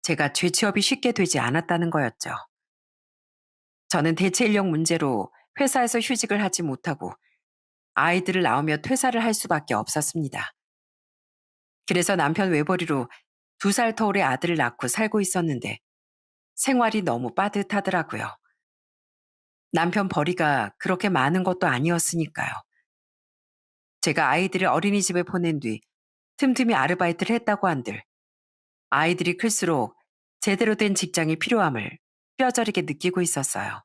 제가 재취업이 쉽게 되지 않았다는 거였죠. 저는 대체 인력 문제로 회사에서 휴직을 하지 못하고 아이들을 낳으며 퇴사를 할 수밖에 없었습니다. 그래서 남편 외벌이로 2살 터울의 아들을 낳고 살고 있었는데 생활이 너무 빠듯하더라고요. 남편 벌이가 그렇게 많은 것도 아니었으니까요. 제가 아이들을 어린이집에 보낸 뒤 틈틈이 아르바이트를 했다고 한들 아이들이 클수록 제대로 된 직장이 필요함을 뼈저리게 느끼고 있었어요.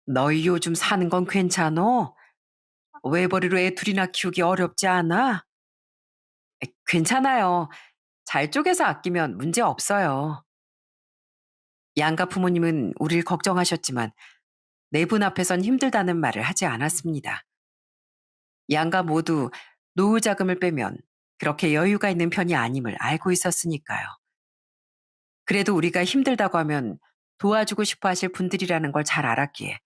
너희 요즘 사는 건 괜찮어? 외벌이로 애 둘이나 키우기 어렵지 않아? 괜찮아요. 잘 쪼개서 아끼면 문제 없어요. 양가 부모님은 우릴 걱정하셨지만 네 분 앞에선 힘들다는 말을 하지 않았습니다. 양가 모두 노후 자금을 빼면 그렇게 여유가 있는 편이 아님을 알고 있었으니까요. 그래도 우리가 힘들다고 하면 도와주고 싶어 하실 분들이라는 걸 잘 알았기에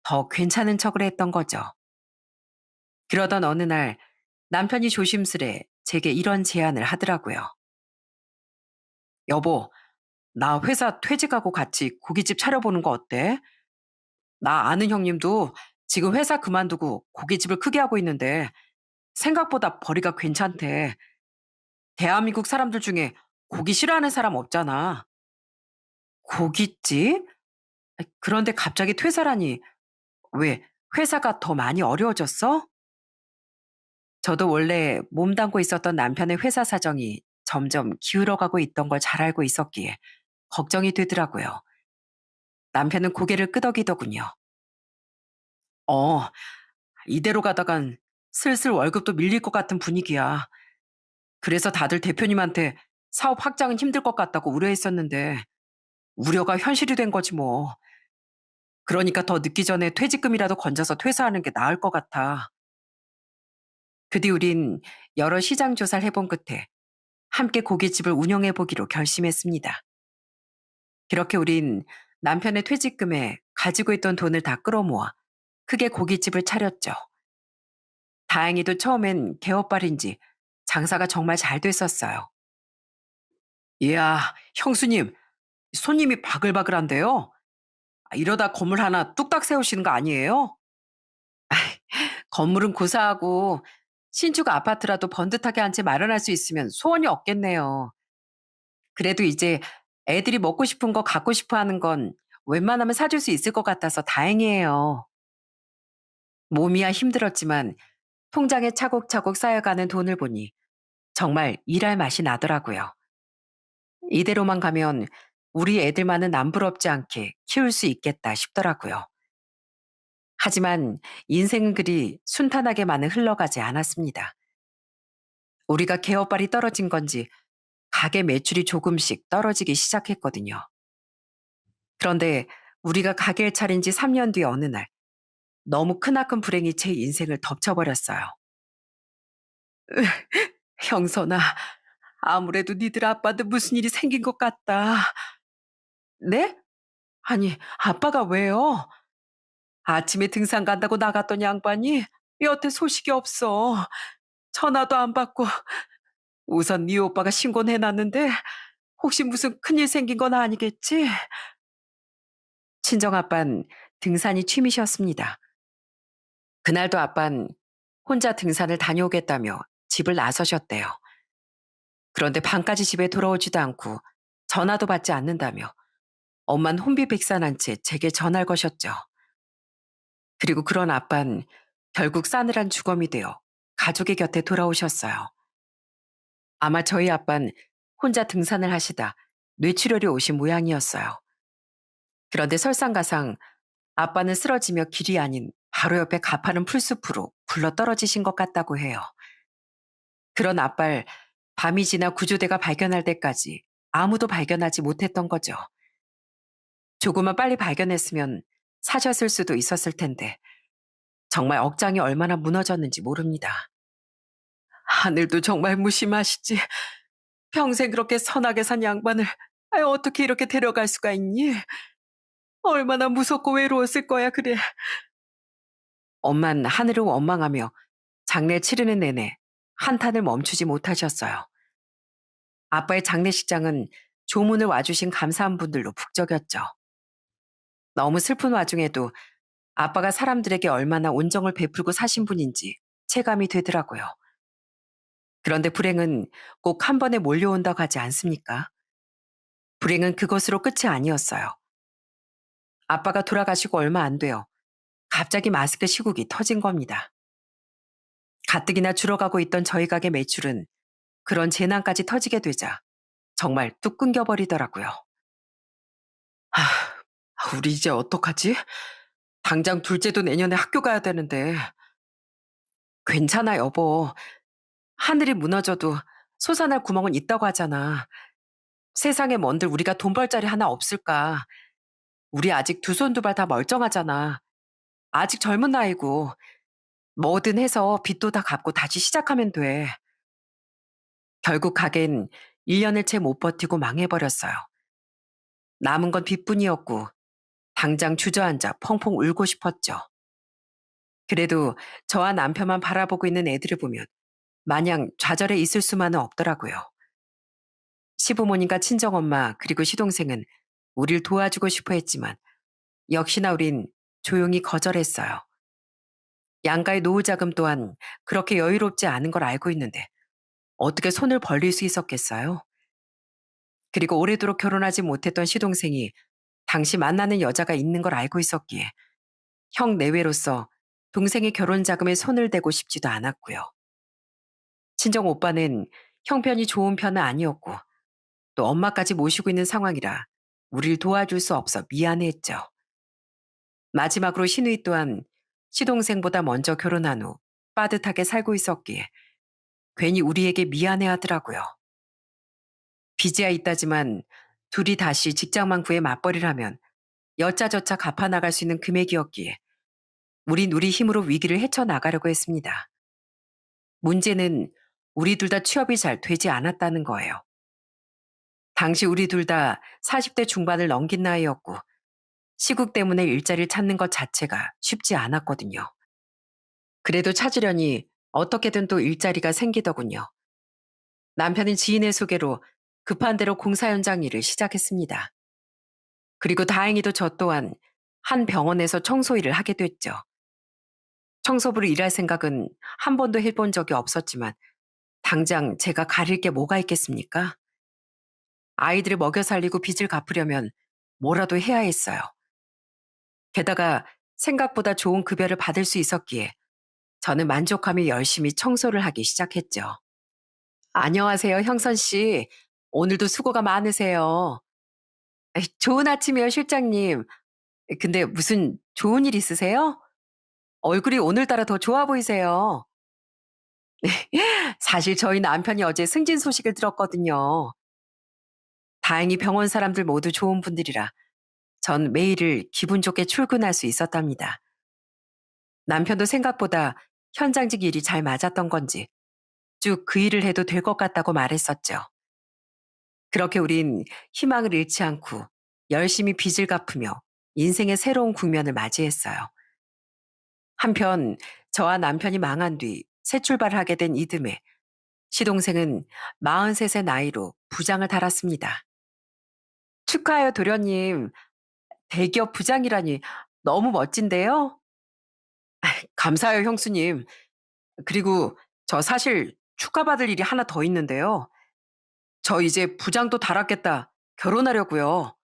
더 괜찮은 척을 했던 거죠. 그러던 어느 날 남편이 조심스레 제게 이런 제안을 하더라고요. 여보, 나 회사 퇴직하고 같이 고깃집 차려보는 거 어때? 나 아는 형님도 지금 회사 그만두고 고깃집을 크게 하고 있는데 생각보다 벌이가 괜찮대. 대한민국 사람들 중에 고기 싫어하는 사람 없잖아. 고깃집? 그런데 갑자기 퇴사라니. 왜 회사가 더 많이 어려워졌어? 저도 원래 몸담고 있었던 남편의 회사 사정이 점점 기울어가고 있던 걸 잘 알고 있었기에 걱정이 되더라고요. 남편은 고개를 끄덕이더군요. 어, 이대로 가다간 슬슬 월급도 밀릴 것 같은 분위기야. 그래서 다들 대표님한테 사업 확장은 힘들 것 같다고 우려했었는데 우려가 현실이 된 거지 뭐. 그러니까 더 늦기 전에 퇴직금이라도 건져서 퇴사하는 게 나을 것 같아. 그 뒤 우린 여러 시장 조사를 해본 끝에 함께 고깃집을 운영해 보기로 결심했습니다. 그렇게 우린 남편의 퇴직금에 가지고 있던 돈을 다 끌어모아 크게 고깃집을 차렸죠. 다행히도 처음엔 개업발인지 장사가 정말 잘 됐었어요. 이야, 형수님, 손님이 바글바글한데요? 이러다 건물 하나 뚝딱 세우시는 거 아니에요? 건물은 고사하고 신축 아파트라도 번듯하게 한 채 마련할 수 있으면 소원이 없겠네요. 그래도 이제 애들이 먹고 싶은 거 갖고 싶어 하는 건 웬만하면 사줄 수 있을 것 같아서 다행이에요. 몸이야 힘들었지만 통장에 차곡차곡 쌓여가는 돈을 보니 정말 일할 맛이 나더라고요. 이대로만 가면 우리 애들만은 남부럽지 않게 키울 수 있겠다 싶더라고요. 하지만 인생은 그리 순탄하게만은 흘러가지 않았습니다. 우리가 개업발이 떨어진 건지 가게 매출이 조금씩 떨어지기 시작했거든요. 그런데 우리가 가게를 차린 지 3년 뒤 어느 날 너무 크나큰 불행이 제 인생을 덮쳐버렸어요. 형선아, 아무래도 니들 아빠한테 무슨 일이 생긴 것 같다. 네? 아니, 아빠가 왜요? 아침에 등산 간다고 나갔던 양반이 여태 소식이 없어. 전화도 안 받고 우선 네 오빠가 신고는 해놨는데 혹시 무슨 큰일 생긴 건 아니겠지? 친정아빤 등산이 취미셨습니다. 그날도 아빤 혼자 등산을 다녀오겠다며 집을 나서셨대요. 그런데 밤까지 집에 돌아오지도 않고 전화도 받지 않는다며 엄만 혼비백산한 채 제게 전화를 거셨죠. 그리고 그런 아빤 결국 싸늘한 주검이 되어 가족의 곁에 돌아오셨어요. 아마 저희 아빤 혼자 등산을 하시다 뇌출혈이 오신 모양이었어요. 그런데 설상가상 아빠는 쓰러지며 길이 아닌 바로 옆에 가파른 풀숲으로 굴러 떨어지신 것 같다고 해요. 그런 아빠를 밤이 지나 구조대가 발견할 때까지 아무도 발견하지 못했던 거죠. 조금만 빨리 발견했으면 사셨을 수도 있었을 텐데 정말 억장이 얼마나 무너졌는지 모릅니다. 하늘도 정말 무심하시지. 평생 그렇게 선하게 산 양반을 어떻게 이렇게 데려갈 수가 있니? 얼마나 무섭고 외로웠을 거야 그래. 엄만 하늘을 원망하며 장례 치르는 내내 한탄을 멈추지 못하셨어요. 아빠의 장례식장은 조문을 와주신 감사한 분들로 북적였죠. 너무 슬픈 와중에도 아빠가 사람들에게 얼마나 온정을 베풀고 사신 분인지 체감이 되더라고요. 그런데 불행은 꼭 한 번에 몰려온다고 하지 않습니까? 불행은 그것으로 끝이 아니었어요. 아빠가 돌아가시고 얼마 안 돼요. 갑자기 마스크 시국이 터진 겁니다. 가뜩이나 줄어가고 있던 저희 가게 매출은 그런 재난까지 터지게 되자 정말 뚝 끊겨버리더라고요. 아, 우리 이제 어떡하지? 당장 둘째도 내년에 학교 가야 되는데. 괜찮아, 여보. 하늘이 무너져도 솟아날 구멍은 있다고 하잖아. 세상에 뭔들 우리가 돈 벌 자리 하나 없을까? 우리 아직 두 손 두 발 다 멀쩡하잖아. 아직 젊은 나이고 뭐든 해서 빚도 다 갚고 다시 시작하면 돼. 결국 가게는 1년을 채 못 버티고 망해버렸어요. 남은 건 빚뿐이었고 당장 주저앉아 펑펑 울고 싶었죠. 그래도 저와 남편만 바라보고 있는 애들을 보면 마냥 좌절해 있을 수만은 없더라고요. 시부모님과 친정엄마 그리고 시동생은 우릴 도와주고 싶어 했지만 역시나 우린 조용히 거절했어요. 양가의 노후 자금 또한 그렇게 여유롭지 않은 걸 알고 있는데 어떻게 손을 벌릴 수 있었겠어요? 그리고 오래도록 결혼하지 못했던 시동생이 당시 만나는 여자가 있는 걸 알고 있었기에 형 내외로서 동생의 결혼 자금에 손을 대고 싶지도 않았고요. 친정 오빠는 형편이 좋은 편은 아니었고 또 엄마까지 모시고 있는 상황이라 우릴 도와줄 수 없어 미안해했죠. 마지막으로 시누이 또한 시동생보다 먼저 결혼한 후 빠듯하게 살고 있었기에 괜히 우리에게 미안해하더라고요. 빚이야 있다지만 둘이 다시 직장만 구해 맞벌이라면 여짜저짜 갚아나갈 수 있는 금액이었기에 우린 우리 힘으로 위기를 헤쳐나가려고 했습니다. 문제는 우리 둘 다 취업이 잘 되지 않았다는 거예요. 당시 우리 둘 다 40대 중반을 넘긴 나이였고 시국 때문에 일자리를 찾는 것 자체가 쉽지 않았거든요. 그래도 찾으려니 어떻게든 또 일자리가 생기더군요. 남편은 지인의 소개로 급한 대로 공사 현장 일을 시작했습니다. 그리고 다행히도 저 또한 한 병원에서 청소 일을 하게 됐죠. 청소부로 일할 생각은 한 번도 해본 적이 없었지만 당장 제가 가릴 게 뭐가 있겠습니까? 아이들을 먹여 살리고 빚을 갚으려면 뭐라도 해야 했어요. 게다가 생각보다 좋은 급여를 받을 수 있었기에 저는 만족하며 열심히 청소를 하기 시작했죠. 안녕하세요, 형선 씨. 오늘도 수고가 많으세요. 좋은 아침이에요, 실장님. 근데 무슨 좋은 일 있으세요? 얼굴이 오늘따라 더 좋아 보이세요. 사실 저희 남편이 어제 승진 소식을 들었거든요. 다행히 병원 사람들 모두 좋은 분들이라 전 매일을 기분 좋게 출근할 수 있었답니다. 남편도 생각보다 현장직 일이 잘 맞았던 건지 쭉 그 일을 해도 될 것 같다고 말했었죠. 그렇게 우린 희망을 잃지 않고 열심히 빚을 갚으며 인생의 새로운 국면을 맞이했어요. 한편 저와 남편이 망한 뒤 새 출발을 하게 된 이듬해 시동생은 43세 나이로 부장을 달았습니다. 축하해요, 도련님. 대기업 부장이라니 너무 멋진데요? 감사해요, 형수님. 그리고 저 사실 축하받을 일이 하나 더 있는데요. 저 이제 부장도 달았겠다. 결혼하려고요.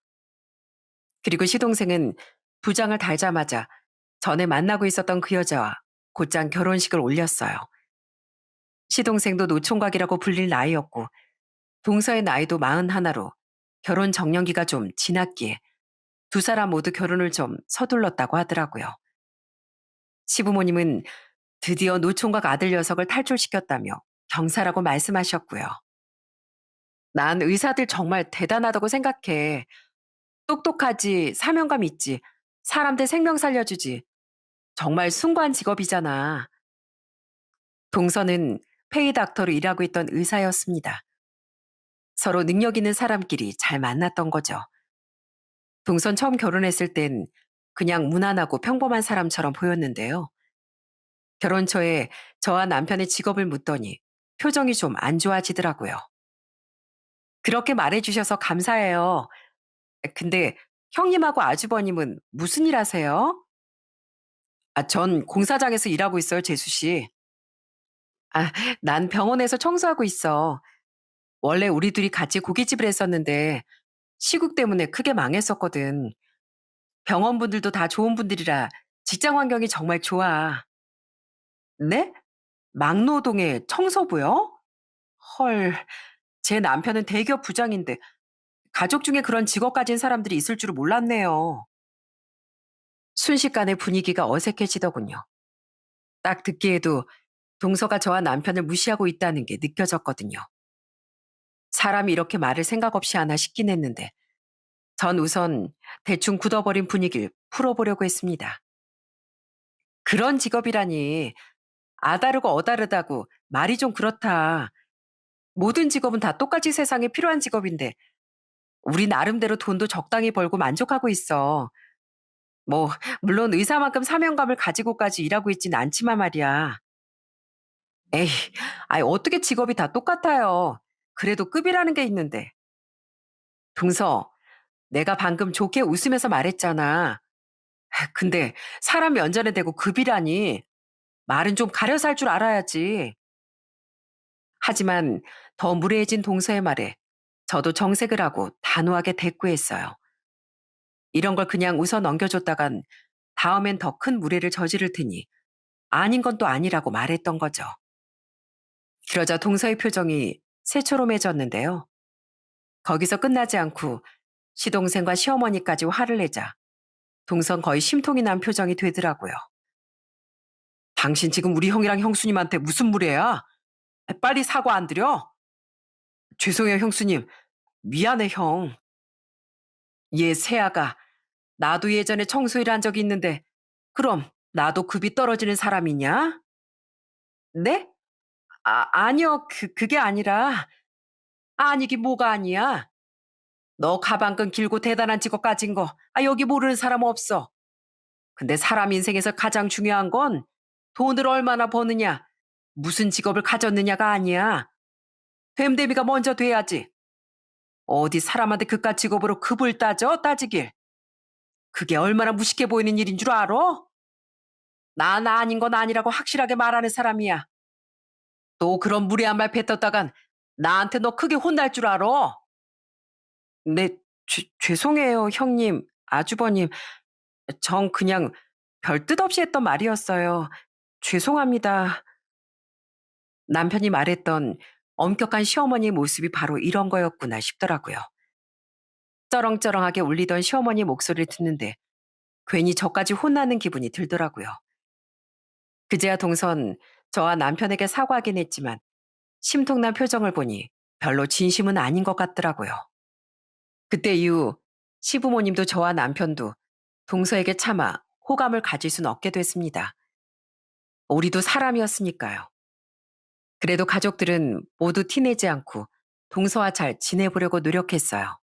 그리고 시동생은 부장을 달자마자 전에 만나고 있었던 그 여자와 곧장 결혼식을 올렸어요. 시동생도 노총각이라고 불릴 나이였고 동서의 나이도 41로 결혼 정년기가 좀 지났기에 두 사람 모두 결혼을 좀 서둘렀다고 하더라고요. 시부모님은 드디어 노총각 아들 녀석을 탈출시켰다며 경사라고 말씀하셨고요. 난 의사들 정말 대단하다고 생각해. 똑똑하지, 사명감 있지, 사람들 생명 살려주지. 정말 숭고한 직업이잖아. 동서는 페이닥터로 일하고 있던 의사였습니다. 서로 능력 있는 사람끼리 잘 만났던 거죠. 동선 처음 결혼했을 땐 그냥 무난하고 평범한 사람처럼 보였는데요. 결혼 초에 저와 남편의 직업을 묻더니 표정이 좀 안 좋아지더라고요. 그렇게 말해주셔서 감사해요. 근데 형님하고 아주버님은 무슨 일 하세요? 전 공사장에서 일하고 있어요, 재수 씨. 아, 난 병원에서 청소하고 있어. 원래 우리 둘이 같이 고깃집을 했었는데 시국 때문에 크게 망했었거든. 병원분들도 다 좋은 분들이라 직장 환경이 정말 좋아. 네? 막노동의 청소부요? 헐, 제 남편은 대기업 부장인데 가족 중에 그런 직업 가진 사람들이 있을 줄은 몰랐네요. 순식간에 분위기가 어색해지더군요. 딱 듣기에도 동서가 저와 남편을 무시하고 있다는 게 느껴졌거든요. 사람이 이렇게 말을 생각 없이 하나 싶긴 했는데 전 우선 대충 굳어버린 분위기를 풀어보려고 했습니다. 그런 직업이라니 아다르고 어다르다고 말이 좀 그렇다. 모든 직업은 다 똑같이 세상에 필요한 직업인데 우리 나름대로 돈도 적당히 벌고 만족하고 있어. 뭐 물론 의사만큼 사명감을 가지고까지 일하고 있진 않지만 말이야. 에이, 아이 어떻게 직업이 다 똑같아요. 그래도 급이라는 게 있는데. 동서, 내가 방금 좋게 웃으면서 말했잖아. 근데 사람 면전에 대고 급이라니. 말은 좀 가려서 할 줄 알아야지. 하지만 더 무례해진 동서의 말에 저도 정색을 하고 단호하게 대꾸했어요. 이런 걸 그냥 웃어 넘겨줬다간 다음엔 더 큰 무례를 저지를 테니 아닌 건 또 아니라고 말했던 거죠. 그러자 동서의 표정이 새초롬해졌는데요. 거기서 끝나지 않고 시동생과 시어머니까지 화를 내자 동선 거의 심통이 난 표정이 되더라고요. 당신 지금 우리 형이랑 형수님한테 무슨 무례야? 빨리 사과 안 드려? 죄송해요, 형수님. 미안해, 형. 얘 세아가 나도 예전에 청소일 한 적이 있는데 그럼 나도 급이 떨어지는 사람이냐? 네? 아니요. 그게 아니라 아니기 뭐가 아니야. 너 가방끈 길고 대단한 직업 가진 거 여기 모르는 사람 없어. 근데 사람 인생에서 가장 중요한 건 돈을 얼마나 버느냐, 무슨 직업을 가졌느냐가 아니야. 됨됨이가 먼저 돼야지. 어디 사람한테 그깟 직업으로 급을 따지길. 그게 얼마나 무식해 보이는 일인 줄 알아? 난 아닌 건 아니라고 확실하게 말하는 사람이야. 또 그런 무례한 말 뱉었다간 나한테 너 크게 혼날 줄 알아. 네, 죄송해요, 형님, 아주버님. 전 그냥 별 뜻 없이 했던 말이었어요. 죄송합니다. 남편이 말했던 엄격한 시어머니의 모습이 바로 이런 거였구나 싶더라고요. 쩌렁쩌렁하게 울리던 시어머니 목소리를 듣는데 괜히 저까지 혼나는 기분이 들더라고요. 그제야 동선 저와 남편에게 사과하긴 했지만 심통난 표정을 보니 별로 진심은 아닌 것 같더라고요. 그때 이후 시부모님도 저와 남편도 동서에게 차마 호감을 가질 순 없게 됐습니다. 우리도 사람이었으니까요. 그래도 가족들은 모두 티내지 않고 동서와 잘 지내보려고 노력했어요.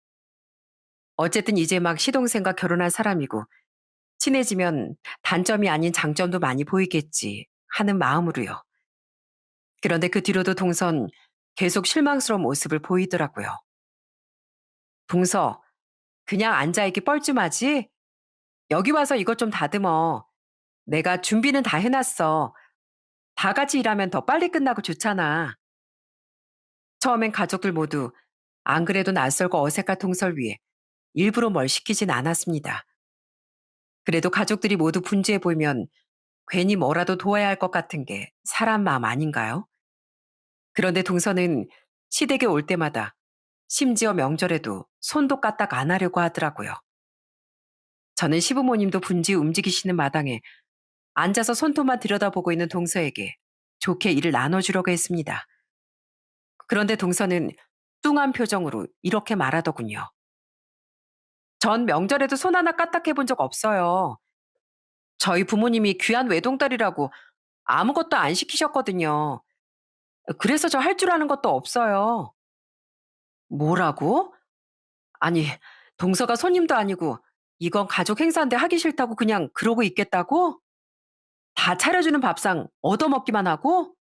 어쨌든 이제 막 시동생과 결혼한 사람이고 친해지면 단점이 아닌 장점도 많이 보이겠지 하는 마음으로요. 그런데 그 뒤로도 동선 계속 실망스러운 모습을 보이더라고요. 동서, 그냥 앉아있기 뻘쭘하지? 여기 와서 이것 좀 다듬어. 내가 준비는 다 해놨어. 다 같이 일하면 더 빨리 끝나고 좋잖아. 처음엔 가족들 모두 안 그래도 낯설고 어색한 동설 위에 일부러 뭘 시키진 않았습니다. 그래도 가족들이 모두 분주해 보이면 괜히 뭐라도 도와야 할 것 같은 게 사람 마음 아닌가요? 그런데 동서는 시댁에 올 때마다 심지어 명절에도 손도 까딱 안 하려고 하더라고요. 저는 시부모님도 분주히 움직이시는 마당에 앉아서 손톱만 들여다보고 있는 동서에게 좋게 일을 나눠주려고 했습니다. 그런데 동서는 뚱한 표정으로 이렇게 말하더군요. 전 명절에도 손 하나 까딱 해본 적 없어요. 저희 부모님이 귀한 외동딸이라고 아무것도 안 시키셨거든요. 그래서 저 할 줄 아는 것도 없어요. 뭐라고? 아니, 동서가 손님도 아니고 이건 가족 행사인데 하기 싫다고 그냥 그러고 있겠다고? 다 차려주는 밥상 얻어먹기만 하고?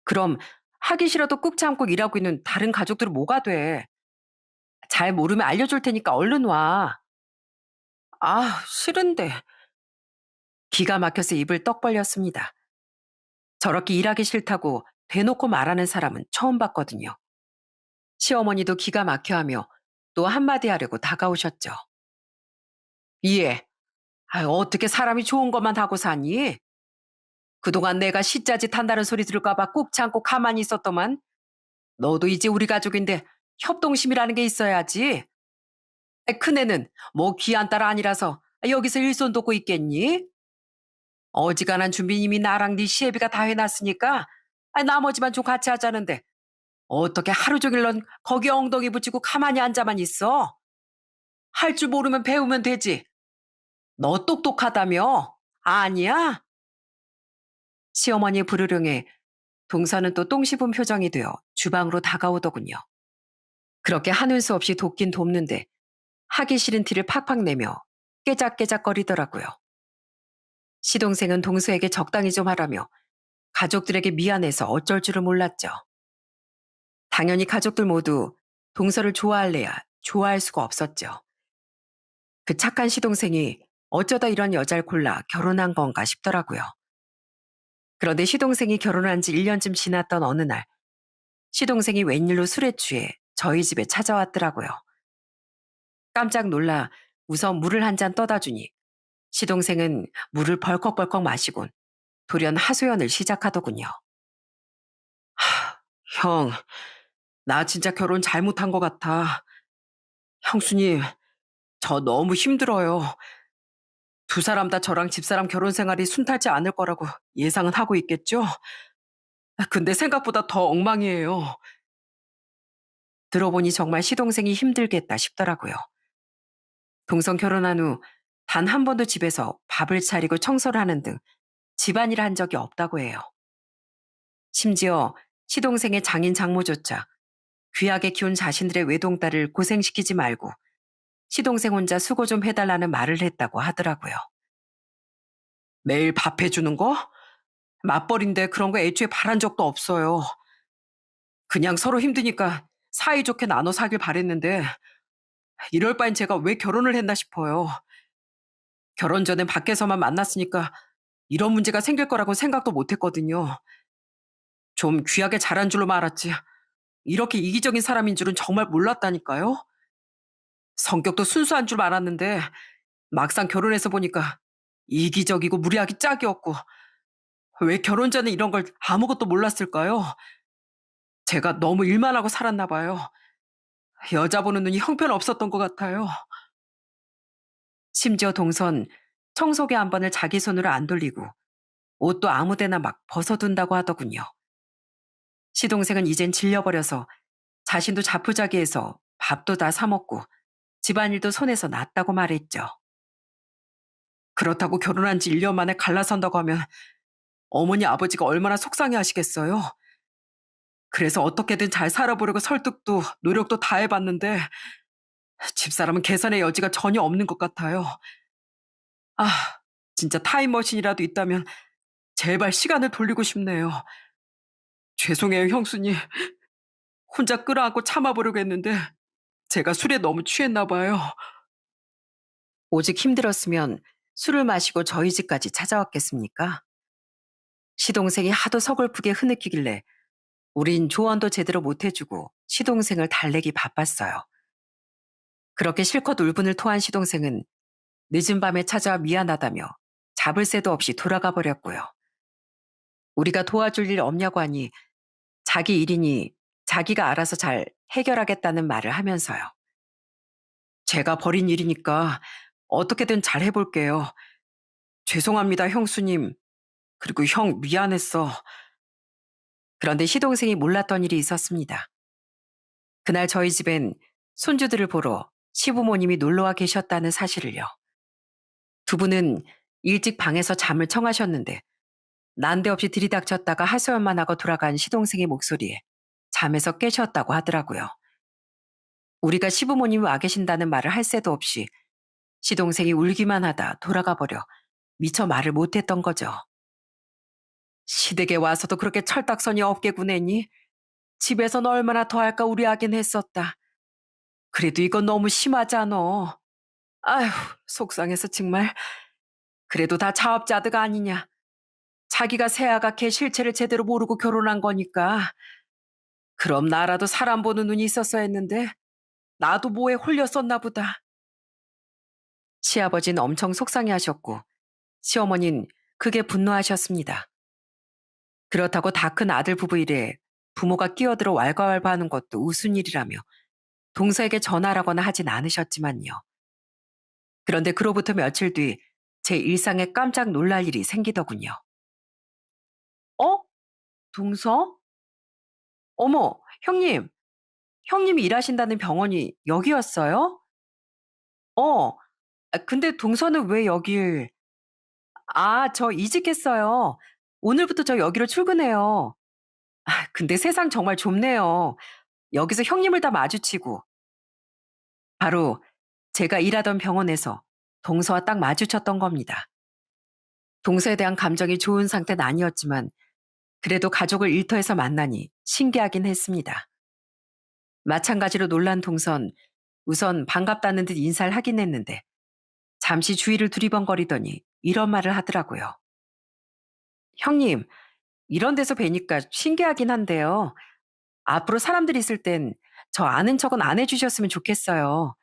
그럼 하기 싫어도 꾹 참고 일하고 있는 다른 가족들은 뭐가 돼? 잘 모르면 알려줄 테니까 얼른 와. 아, 싫은데. 기가 막혀서 입을 떡 벌렸습니다. 저렇게 일하기 싫다고 대놓고 말하는 사람은 처음 봤거든요. 시어머니도 기가 막혀하며 또 한마디 하려고 다가오셨죠. 이해. 어떻게 사람이 좋은 것만 하고 사니? 그동안 내가 시짜짓 한다는 소리 들을까봐 꾹 참고 가만히 있었더만 너도 이제 우리 가족인데 협동심이라는 게 있어야지. 큰애는 뭐 귀한 딸 아니라서 여기서 일손 돕고 있겠니? 어지간한 준비님이 나랑 네 시애비가 다 해놨으니까 나머지만 좀 같이 하자는데 어떻게 하루 종일 넌 거기 엉덩이 붙이고 가만히 앉아만 있어? 할 줄 모르면 배우면 되지. 너 똑똑하다며? 아니야? 시어머니 부르릉에 동서는 또 똥 씹은 표정이 되어 주방으로 다가오더군요. 그렇게 하는 수 없이 돕긴 돕는데 하기 싫은 티를 팍팍 내며 깨작깨작거리더라고요. 시동생은 동서에게 적당히 좀 하라며 가족들에게 미안해서 어쩔 줄을 몰랐죠. 당연히 가족들 모두 동서를 좋아할래야 좋아할 수가 없었죠. 그 착한 시동생이 어쩌다 이런 여자를 골라 결혼한 건가 싶더라고요. 그런데 시동생이 결혼한 지 1년쯤 지났던 어느 날, 시동생이 웬일로 술에 취해 저희 집에 찾아왔더라고요. 깜짝 놀라 우선 물을 한 잔 떠다 주니 시동생은 물을 벌컥벌컥 마시곤 돌연 하소연을 시작하더군요. 형, 나 진짜 결혼 잘못한 것 같아. 형수님, 저 너무 힘들어요. 두 사람 다 저랑 집사람 결혼 생활이 순탄치 않을 거라고 예상은 하고 있겠죠? 근데 생각보다 더 엉망이에요. 들어보니 정말 시동생이 힘들겠다 싶더라고요. 동성 결혼한 후 단 한 번도 집에서 밥을 차리고 청소를 하는 등 집안일을 한 적이 없다고 해요. 심지어 시동생의 장인 장모조차 귀하게 키운 자신들의 외동딸을 고생시키지 말고 시동생 혼자 수고 좀 해달라는 말을 했다고 하더라고요. 매일 밥 해주는 거? 맞벌인데 그런 거 애초에 바란 적도 없어요. 그냥 서로 힘드니까 사이좋게 나눠 사길 바랬는데 이럴 바엔 제가 왜 결혼을 했나 싶어요. 결혼 전엔 밖에서만 만났으니까 이런 문제가 생길 거라고 생각도 못 했거든요. 좀 귀하게 자란 줄로 알았지. 이렇게 이기적인 사람인 줄은 정말 몰랐다니까요. 성격도 순수한 줄 알았는데 막상 결혼해서 보니까 이기적이고 무리하기 짝이 없고 왜 결혼 전에 이런 걸 아무것도 몰랐을까요? 제가 너무 일만 하고 살았나 봐요. 여자 보는 눈이 형편없었던 것 같아요. 심지어 동선 청소기 한 번을 자기 손으로 안 돌리고 옷도 아무데나 막 벗어둔다고 하더군요. 시동생은 이젠 질려버려서 자신도 자포자기해서 밥도 다 사먹고 집안일도 손에서 놨다고 말했죠. 그렇다고 결혼한 지 1년 만에 갈라선다고 하면 어머니 아버지가 얼마나 속상해 하시겠어요? 그래서 어떻게든 잘 살아보려고 설득도 노력도 다 해봤는데 집사람은 개선의 여지가 전혀 없는 것 같아요. 아, 진짜 타임머신이라도 있다면 제발 시간을 돌리고 싶네요. 죄송해요, 형수님. 혼자 끌어안고 참아보려고 했는데 제가 술에 너무 취했나 봐요. 오직 힘들었으면 술을 마시고 저희 집까지 찾아왔겠습니까? 시동생이 하도 서글프게 흐느끼길래 우린 조언도 제대로 못 해주고 시동생을 달래기 바빴어요. 그렇게 실컷 울분을 토한 시동생은 늦은 밤에 찾아와 미안하다며 잡을 새도 없이 돌아가 버렸고요. 우리가 도와줄 일 없냐고 하니 자기 일이니 자기가 알아서 잘 해결하겠다는 말을 하면서요. 제가 벌인 일이니까 어떻게든 잘 해볼게요. 죄송합니다, 형수님. 그리고 형 미안했어. 그런데 시동생이 몰랐던 일이 있었습니다. 그날 저희 집엔 손주들을 보러 시부모님이 놀러와 계셨다는 사실을요. 두 분은 일찍 방에서 잠을 청하셨는데 난데없이 들이닥쳤다가 하소연만 하고 돌아간 시동생의 목소리에 잠에서 깨셨다고 하더라고요. 우리가 시부모님이 와 계신다는 말을 할 새도 없이 시동생이 울기만 하다 돌아가 버려 미처 말을 못했던 거죠. 시댁에 와서도 그렇게 철딱서니 없게 구내니 집에선 얼마나 더 할까 우려하긴 했었다. 그래도 이건 너무 심하잖아. 아휴, 속상해서 정말. 그래도 다 자업자득 아니냐. 자기가 새아가 걔 실체를 제대로 모르고 결혼한 거니까. 그럼 나라도 사람 보는 눈이 있었어야 했는데 나도 뭐에 홀렸었나 보다. 시아버지는 엄청 속상해하셨고 시어머니는 크게 분노하셨습니다. 그렇다고 다 큰 아들 부부 일에 부모가 끼어들어 왈가왈부하는 것도 우스운 일이라며 동서에게 전화라거나 하진 않으셨지만요. 그런데 그로부터 며칠 뒤 제 일상에 깜짝 놀랄 일이 생기더군요. 어? 동서? 어머, 형님. 형님이 일하신다는 병원이 여기였어요? 어. 근데 동서는 왜 여길... 저 이직했어요. 오늘부터 저 여기로 출근해요. 근데 세상 정말 좁네요. 여기서 형님을 다 마주치고. 바로 제가 일하던 병원에서 동서와 딱 마주쳤던 겁니다. 동서에 대한 감정이 좋은 상태는 아니었지만 그래도 가족을 일터에서 만나니 신기하긴 했습니다. 마찬가지로 놀란 동선 우선 반갑다는 듯 인사를 하긴 했는데 잠시 주위를 두리번거리더니 이런 말을 하더라고요. 형님, 이런 데서 뵈니까 신기하긴 한데요. 앞으로 사람들이 있을 땐 저 아는 척은 안 해주셨으면 좋겠어요.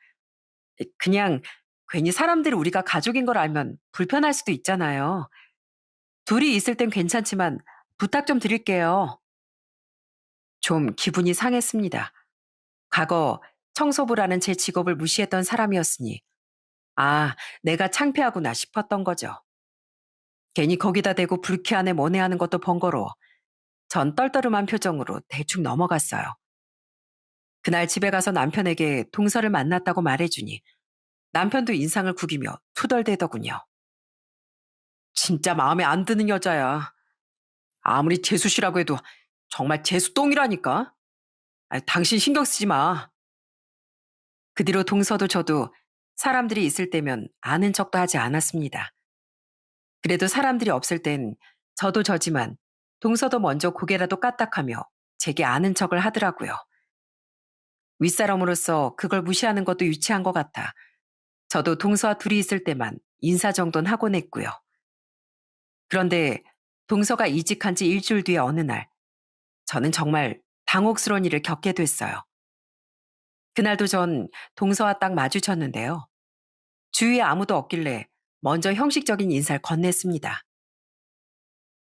그냥 괜히 사람들이 우리가 가족인 걸 알면 불편할 수도 있잖아요. 둘이 있을 땐 괜찮지만 부탁 좀 드릴게요. 좀 기분이 상했습니다. 과거 청소부라는 제 직업을 무시했던 사람이었으니 내가 창피하구나 싶었던 거죠. 괜히 거기다 대고 불쾌하네 뭐네 하는 것도 번거로워 전 떨떠름한 표정으로 대충 넘어갔어요. 그날 집에 가서 남편에게 동서를 만났다고 말해주니 남편도 인상을 구기며 투덜대더군요. 진짜 마음에 안 드는 여자야. 아무리 재수씨라고 해도 정말 재수똥이라니까. 당신 신경 쓰지 마. 그 뒤로 동서도 저도 사람들이 있을 때면 아는 척도 하지 않았습니다. 그래도 사람들이 없을 땐 저도 저지만 동서도 먼저 고개라도 까딱하며 제게 아는 척을 하더라고요. 윗사람으로서 그걸 무시하는 것도 유치한 것 같아 저도 동서와 둘이 있을 때만 인사 정도는 하곤 했고요. 그런데 동서가 이직한 지 일주일 뒤에 어느 날 저는 정말 당혹스러운 일을 겪게 됐어요. 그날도 전 동서와 딱 마주쳤는데요. 주위에 아무도 없길래 먼저 형식적인 인사를 건넸습니다.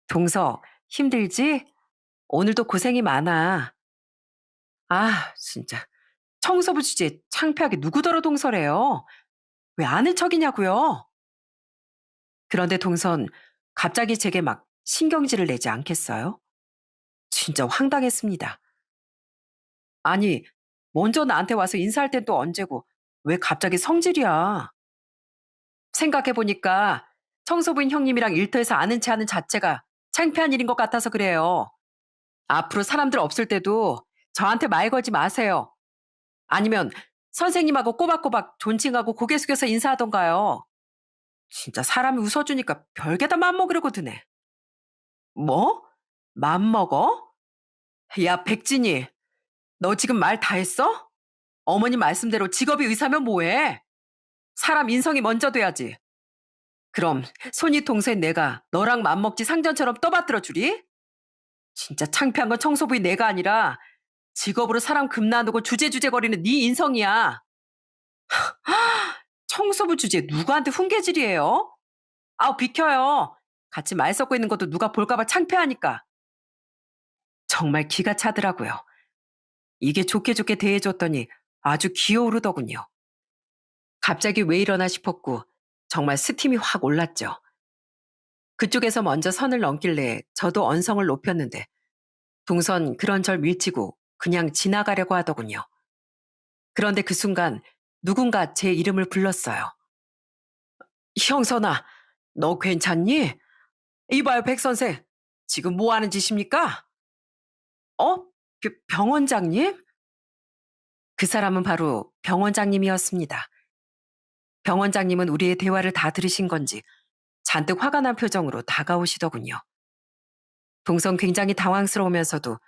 동서, 힘들지? 오늘도 고생이 많아. 진짜. 청소부 주제에 창피하게 누구더러 동서래요. 왜 아는 척이냐고요? 그런데 동선 갑자기 제게 막 신경질을 내지 않겠어요? 진짜 황당했습니다. 아니, 먼저 나한테 와서 인사할 땐 또 언제고 왜 갑자기 성질이야? 생각해보니까 청소부인 형님이랑 일터에서 아는 체 하는 자체가 창피한 일인 것 같아서 그래요. 앞으로 사람들 없을 때도 저한테 말 걸지 마세요. 아니면 선생님하고 꼬박꼬박 존칭하고 고개 숙여서 인사하던가요. 진짜 사람이 웃어주니까 별게다 맘먹으려고 드네. 뭐? 맘먹어? 야, 백진이, 너 지금 말 다 했어? 어머니 말씀대로 직업이 의사면 뭐해? 사람 인성이 먼저 돼야지. 그럼 손이 동생 내가 너랑 맘먹지 상전처럼 떠받들어 주리? 진짜 창피한 건 청소부인 내가 아니라 직업으로 사람 금나누고 주제거리는 네 인성이야. 청소부 주제 누구한테 훈계질이에요? 비켜요. 같이 말 섞고 있는 것도 누가 볼까봐 창피하니까. 정말 기가 차더라고요. 이게 좋게 좋게 대해줬더니 아주 기어오르더군요. 갑자기 왜 이러나 싶었고 정말 스팀이 확 올랐죠. 그쪽에서 먼저 선을 넘길래 저도 언성을 높였는데 동선 그런 절 밀치고 그냥 지나가려고 하더군요. 그런데 그 순간 누군가 제 이름을 불렀어요. 형선아, 너 괜찮니? 이봐요, 백 선생. 지금 뭐 하는 짓입니까? 어? 병원장님? 그 사람은 바로 병원장님이었습니다. 병원장님은 우리의 대화를 다 들으신 건지 잔뜩 화가 난 표정으로 다가오시더군요. 동선 굉장히 당황스러우면서도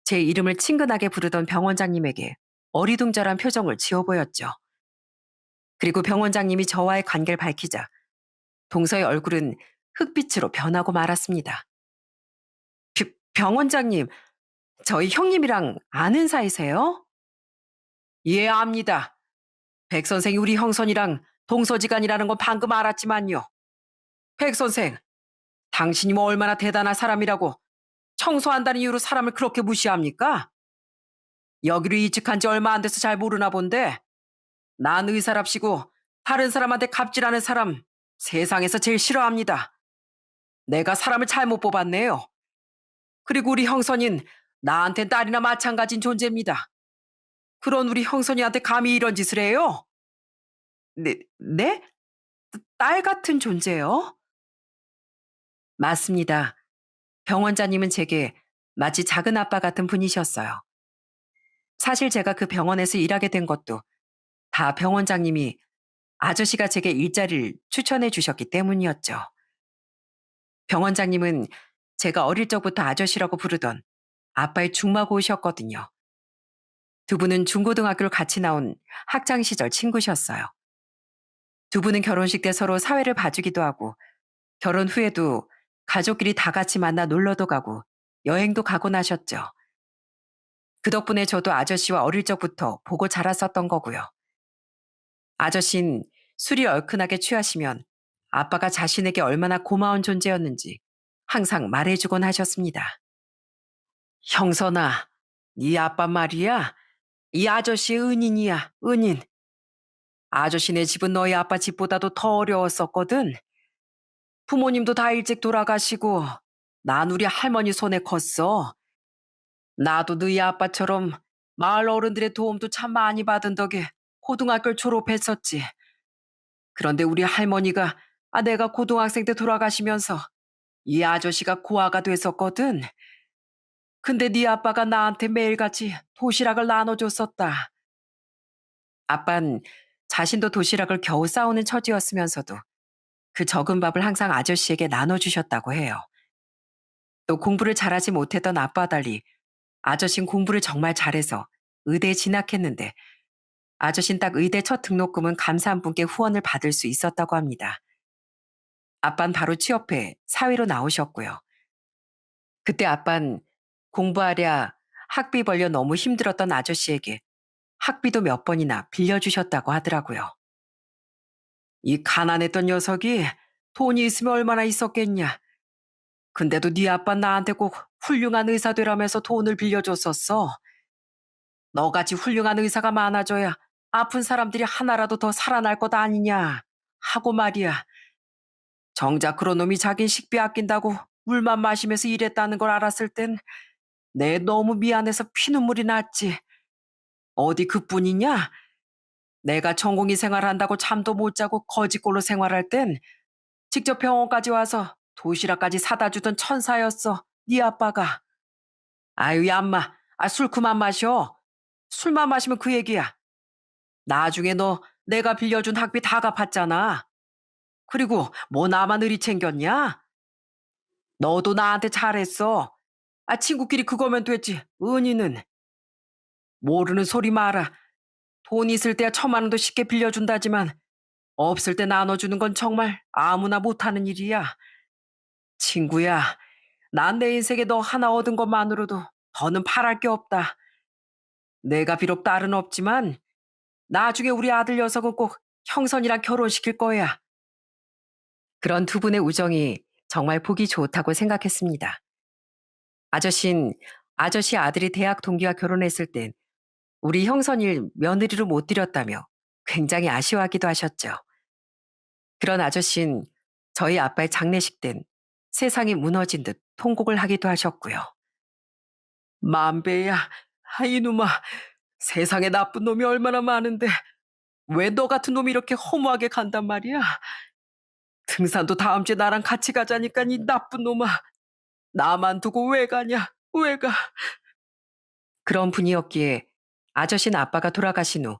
제 이름을 친근하게 부르던 병원장님에게 어리둥절한 표정을 지어 보였죠. 그리고 병원장님이 저와의 관계를 밝히자 동서의 얼굴은 흑빛으로 변하고 말았습니다. 병원장님, 저희 형님이랑 아는 사이세요? 예, 압니다. 백 선생이 우리 형선이랑 동서지간이라는 건 방금 알았지만요. 백 선생, 당신이 뭐 얼마나 대단한 사람이라고 청소한다는 이유로 사람을 그렇게 무시합니까? 여기로 이직한 지 얼마 안 돼서 잘 모르나 본데 난 의사랍시고 다른 사람한테 갑질하는 사람 세상에서 제일 싫어합니다. 내가 사람을 잘못 뽑았네요. 그리고 우리 형선인 나한텐 딸이나 마찬가지인 존재입니다. 그런 우리 형선이한테 감히 이런 짓을 해요? 네, 네? 딸 같은 존재요? 맞습니다. 병원장님은 제게 마치 작은 아빠 같은 분이셨어요. 사실 제가 그 병원에서 일하게 된 것도 다 병원장님이 아저씨가 제게 일자리를 추천해 주셨기 때문이었죠. 병원장님은 제가 어릴 적부터 아저씨라고 부르던 아빠의 중마고우셨거든요. 두 분은 중고등학교를 같이 나온 학창 시절 친구셨어요. 두 분은 결혼식 때 서로 사회를 봐주기도 하고 결혼 후에도 가족끼리 다 같이 만나 놀러도 가고 여행도 가고 나셨죠. 그 덕분에 저도 아저씨와 어릴 적부터 보고 자랐었던 거고요. 아저씨는 술이 얼큰하게 취하시면 아빠가 자신에게 얼마나 고마운 존재였는지 항상 말해주곤 하셨습니다. 형선아, 네 아빠 말이야. 이 아저씨의 은인이야, 은인. 아저씨네 집은 너희 아빠 집보다도 더 어려웠었거든. 부모님도 다 일찍 돌아가시고 난 우리 할머니 손에 컸어. 나도 너희 아빠처럼 마을 어른들의 도움도 참 많이 받은 덕에 고등학교를 졸업했었지. 그런데 우리 할머니가 내가 고등학생 때 돌아가시면서 이 아저씨가 고아가 됐었거든. 근데 네 아빠가 나한테 매일같이 도시락을 나눠줬었다. 아빤 자신도 도시락을 겨우 싸우는 처지였으면서도 그 적은 밥을 항상 아저씨에게 나눠주셨다고 해요. 또 공부를 잘하지 못했던 아빠와 달리 아저씨는 공부를 정말 잘해서 의대에 진학했는데 아저씨는 딱 의대 첫 등록금은 감사한 분께 후원을 받을 수 있었다고 합니다. 아빤 바로 취업해 사회로 나오셨고요. 그때 아빤 공부하랴 학비 벌려 너무 힘들었던 아저씨에게 학비도 몇 번이나 빌려주셨다고 하더라고요. 이 가난했던 녀석이 돈이 있으면 얼마나 있었겠냐. 근데도 네 아빠 나한테 꼭 훌륭한 의사 되라면서 돈을 빌려줬었어. 너같이 훌륭한 의사가 많아져야 아픈 사람들이 하나라도 더 살아날 것 아니냐 하고 말이야. 정작 그런 놈이 자긴 식비 아낀다고 물만 마시면서 일했다는 걸 알았을 땐 내 너무 미안해서 피눈물이 났지. 어디 그뿐이냐? 내가 전공의 생활한다고 잠도 못 자고 거지꼴로 생활할 땐 직접 병원까지 와서 도시락까지 사다 주던 천사였어. 네 아빠가. 아유 얌마. 술 그만 마셔. 술만 마시면 그 얘기야. 나중에 너 내가 빌려준 학비 다 갚았잖아. 그리고 뭐 나만 의리 챙겼냐? 너도 나한테 잘했어. 친구끼리 그거면 됐지. 은희는. 모르는 소리 마라. 돈 있을 때야 1,000만 원도 쉽게 빌려준다지만 없을 때 나눠주는 건 정말 아무나 못하는 일이야. 친구야, 난 내 인생에 너 하나 얻은 것만으로도 더는 바랄 게 없다. 내가 비록 딸은 없지만 나중에 우리 아들 녀석은 꼭 형선이랑 결혼시킬 거야. 그런 두 분의 우정이 정말 보기 좋다고 생각했습니다. 아저씨는 아저씨 아들이 대학 동기와 결혼했을 땐 우리 형선이를 며느리로 못 들였다며 굉장히 아쉬워하기도 하셨죠. 그런 아저씨는 저희 아빠의 장례식 땐 세상이 무너진 듯 통곡을 하기도 하셨고요. 만배야, 이놈아, 세상에 나쁜 놈이 얼마나 많은데 왜 너 같은 놈이 이렇게 허무하게 간단 말이야? 등산도 다음 주에 나랑 같이 가자니까 이 나쁜 놈아. 나만 두고 왜 가냐? 왜 가? 그런 분이었기에 아저씨는 아빠가 돌아가신 후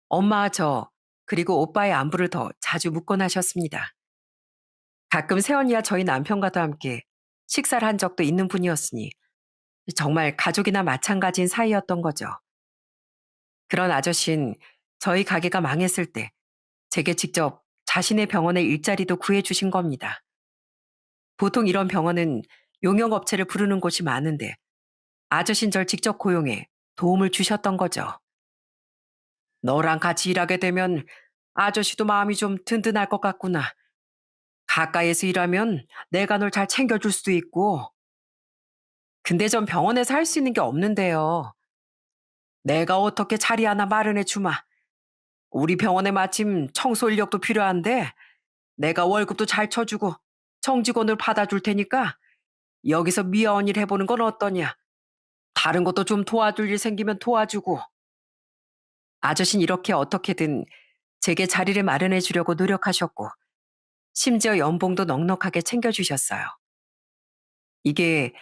엄마와 저 그리고 오빠의 안부를 더 자주 묻곤 하셨습니다. 가끔 새언니와 저희 남편과도 함께 식사를 한 적도 있는 분이었으니 정말 가족이나 마찬가지인 사이였던 거죠. 그런 아저씨는 저희 가게가 망했을 때 제게 직접 자신의 병원의 일자리도 구해주신 겁니다. 보통 이런 병원은 용역업체를 부르는 곳이 많은데 아저씨는 절 직접 고용해 도움을 주셨던 거죠. 너랑 같이 일하게 되면 아저씨도 마음이 좀 든든할 것 같구나. 가까이에서 일하면 내가 널 잘 챙겨줄 수도 있고. 근데 전 병원에서 할 수 있는 게 없는데요. 내가 어떻게 자리 하나 마련해 주마. 우리 병원에 마침 청소 인력도 필요한데 내가 월급도 잘 쳐주고 정직원을 받아줄 테니까 여기서 미아원 일 해보는 건 어떠냐. 다른 것도 좀 도와줄 일 생기면 도와주고. 아저씨는 이렇게 어떻게든 제게 자리를 마련해 주려고 노력하셨고 심지어 연봉도 넉넉하게 챙겨주셨어요. 이게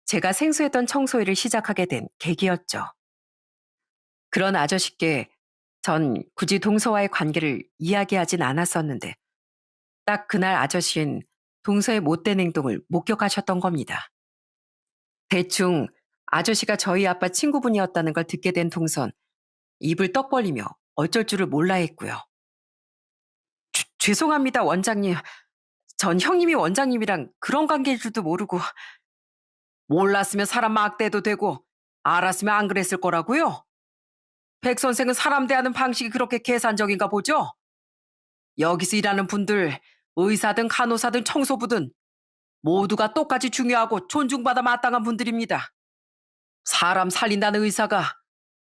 제가 생소했던 청소일을 시작하게 된 계기였죠. 그런 아저씨께 전 굳이 동서와의 관계를 이야기하진 않았었는데 딱 그날 아저씨는 동서의 못된 행동을 목격하셨던 겁니다. 대충 아저씨가 저희 아빠 친구분이었다는 걸 듣게 된 동선 입을 떡 벌리며 어쩔 줄을 몰라 했고요. 죄송합니다, 원장님. 전 형님이 원장님이랑 그런 관계일 줄도 모르고. 몰랐으면 사람 막 대도 되고 알았으면 안 그랬을 거라고요? 백 선생은 사람 대하는 방식이 그렇게 계산적인가 보죠? 여기서 일하는 분들, 의사든 간호사든 청소부든 모두가 똑같이 중요하고 존중받아 마땅한 분들입니다. 사람 살린다는 의사가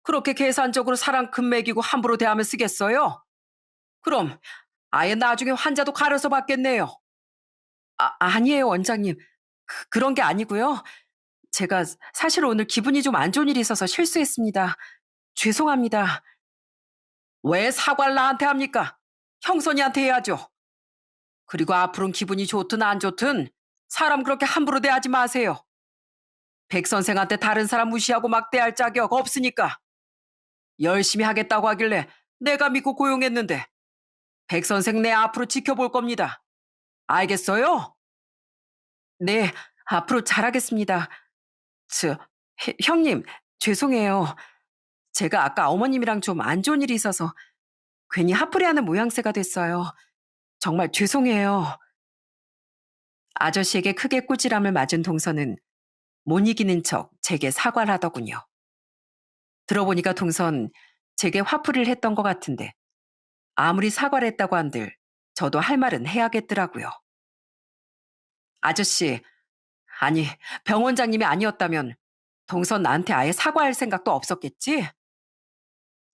그렇게 계산적으로 사람 금 매기고 함부로 대하면 쓰겠어요? 그럼 아예 나중에 환자도 가려서 받겠네요. 아니에요, 원장님. 그런 게 아니고요. 제가 사실 오늘 기분이 좀 안 좋은 일이 있어서 실수했습니다. 죄송합니다. 왜 사과를 나한테 합니까? 형선이한테 해야죠. 그리고 앞으로는 기분이 좋든 안 좋든 사람 그렇게 함부로 대하지 마세요. 백 선생한테 다른 사람 무시하고 막 대할 자격 없으니까. 열심히 하겠다고 하길래 내가 믿고 고용했는데 백 선생 내 앞으로 지켜볼 겁니다. 알겠어요? 네, 앞으로 잘하겠습니다. 형님, 죄송해요. 제가 아까 어머님이랑 좀 안 좋은 일이 있어서 괜히 화풀이하는 모양새가 됐어요. 정말 죄송해요. 아저씨에게 크게 꾸지람을 맞은 동서는 못 이기는 척 제게 사과를 하더군요. 들어보니까 동선 제게 화풀이를 했던 것 같은데 아무리 사과를 했다고 한들 저도 할 말은 해야겠더라고요. 아저씨, 아니 병원장님이 아니었다면 동선 나한테 아예 사과할 생각도 없었겠지?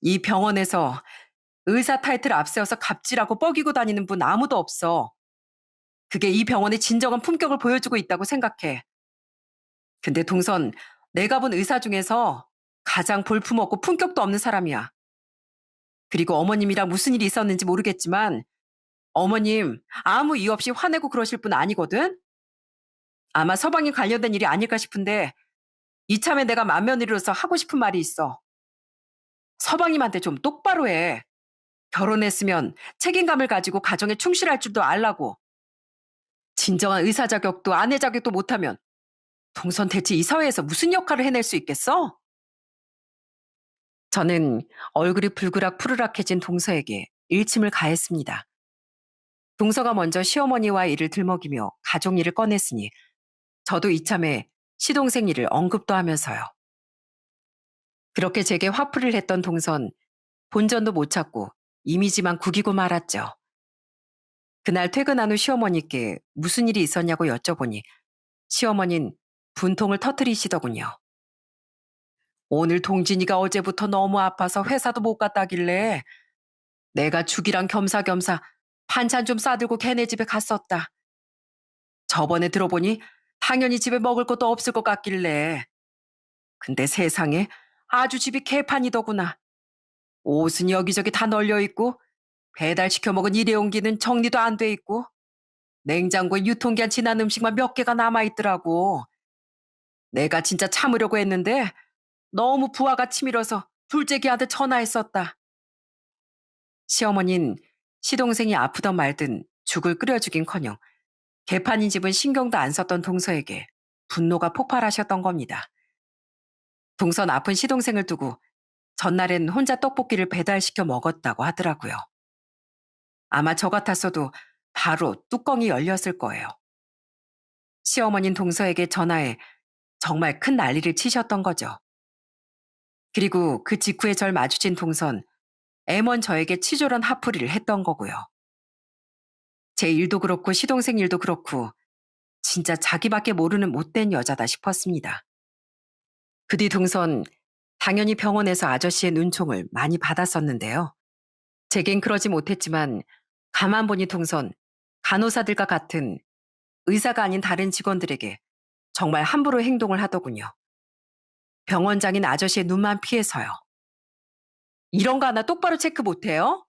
이 병원에서 의사 타이틀 앞세워서 갑질하고 뻐기고 다니는 분 아무도 없어. 그게 이 병원의 진정한 품격을 보여주고 있다고 생각해. 근데 동선 내가 본 의사 중에서 가장 볼품없고 품격도 없는 사람이야. 그리고 어머님이랑 무슨 일이 있었는지 모르겠지만 어머님 아무 이유 없이 화내고 그러실 분 아니거든? 아마 서방님 관련된 일이 아닐까 싶은데 이참에 내가 맏며느리로서 하고 싶은 말이 있어. 서방님한테 좀 똑바로 해. 결혼했으면 책임감을 가지고 가정에 충실할 줄도 알라고. 진정한 의사 자격도 아내 자격도 못하면 동선 대체 이 사회에서 무슨 역할을 해낼 수 있겠어? 저는 얼굴이 불그락 푸르락해진 동서에게 일침을 가했습니다. 동서가 먼저 시어머니와 일을 들먹이며 가족 일을 꺼냈으니 저도 이참에 시동생 일을 언급도 하면서요. 그렇게 제게 화풀이를 했던 동선 본전도 못 찾고 이미지만 구기고 말았죠. 그날 퇴근한 후 시어머니께 무슨 일이 있었냐고 여쭤보니 시어머니는 분통을 터뜨리시더군요. 오늘 동진이가 어제부터 너무 아파서 회사도 못 갔다길래 내가 죽이랑 겸사겸사 반찬 좀 싸들고 걔네 집에 갔었다. 저번에 들어보니 당연히 집에 먹을 것도 없을 것 같길래. 근데 세상에 아주 집이 개판이더구나. 옷은 여기저기 다 널려 있고 배달시켜 먹은 일회용기는 정리도 안 돼 있고 냉장고에 유통기한 지난 음식만 몇 개가 남아 있더라고. 내가 진짜 참으려고 했는데 너무 부하가 치밀어서 둘째 걔한테 전화했었다. 시어머니는 시동생이 아프던 말든 죽을 끓여주긴커녕 개판인 집은 신경도 안 썼던 동서에게 분노가 폭발하셨던 겁니다. 동선 아픈 시동생을 두고 전날엔 혼자 떡볶이를 배달시켜 먹었다고 하더라고요. 아마 저 같았어도 바로 뚜껑이 열렸을 거예요. 시어머닌 동서에게 전화해 정말 큰 난리를 치셨던 거죠. 그리고 그 직후에 절 마주친 동선, M1 저에게 치졸한 화풀이를 했던 거고요. 제 일도 그렇고 시동생 일도 그렇고 진짜 자기밖에 모르는 못된 여자다 싶었습니다. 그 뒤 동선 당연히 병원에서 아저씨의 눈총을 많이 받았었는데요. 제겐 그러지 못했지만 가만 보니 동선 간호사들과 같은 의사가 아닌 다른 직원들에게 정말 함부로 행동을 하더군요. 병원장인 아저씨의 눈만 피해서요. 이런 거 하나 똑바로 체크 못해요?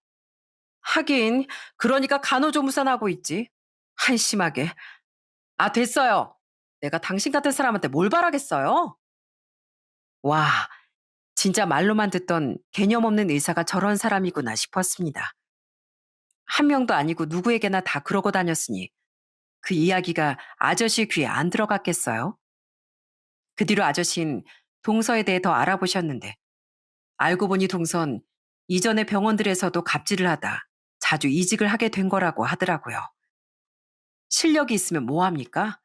하긴 그러니까 간호조무사는 하고 있지. 한심하게. 아 됐어요. 내가 당신 같은 사람한테 뭘 바라겠어요? 와, 진짜 말로만 듣던 개념 없는 의사가 저런 사람이구나 싶었습니다. 한 명도 아니고 누구에게나 다 그러고 다녔으니 그 이야기가 아저씨 귀에 안 들어갔겠어요? 그 뒤로 아저씨는 동서에 대해 더 알아보셨는데 알고 보니 동선 이전에 병원들에서도 갑질을 하다 자주 이직을 하게 된 거라고 하더라고요. 실력이 있으면 뭐합니까?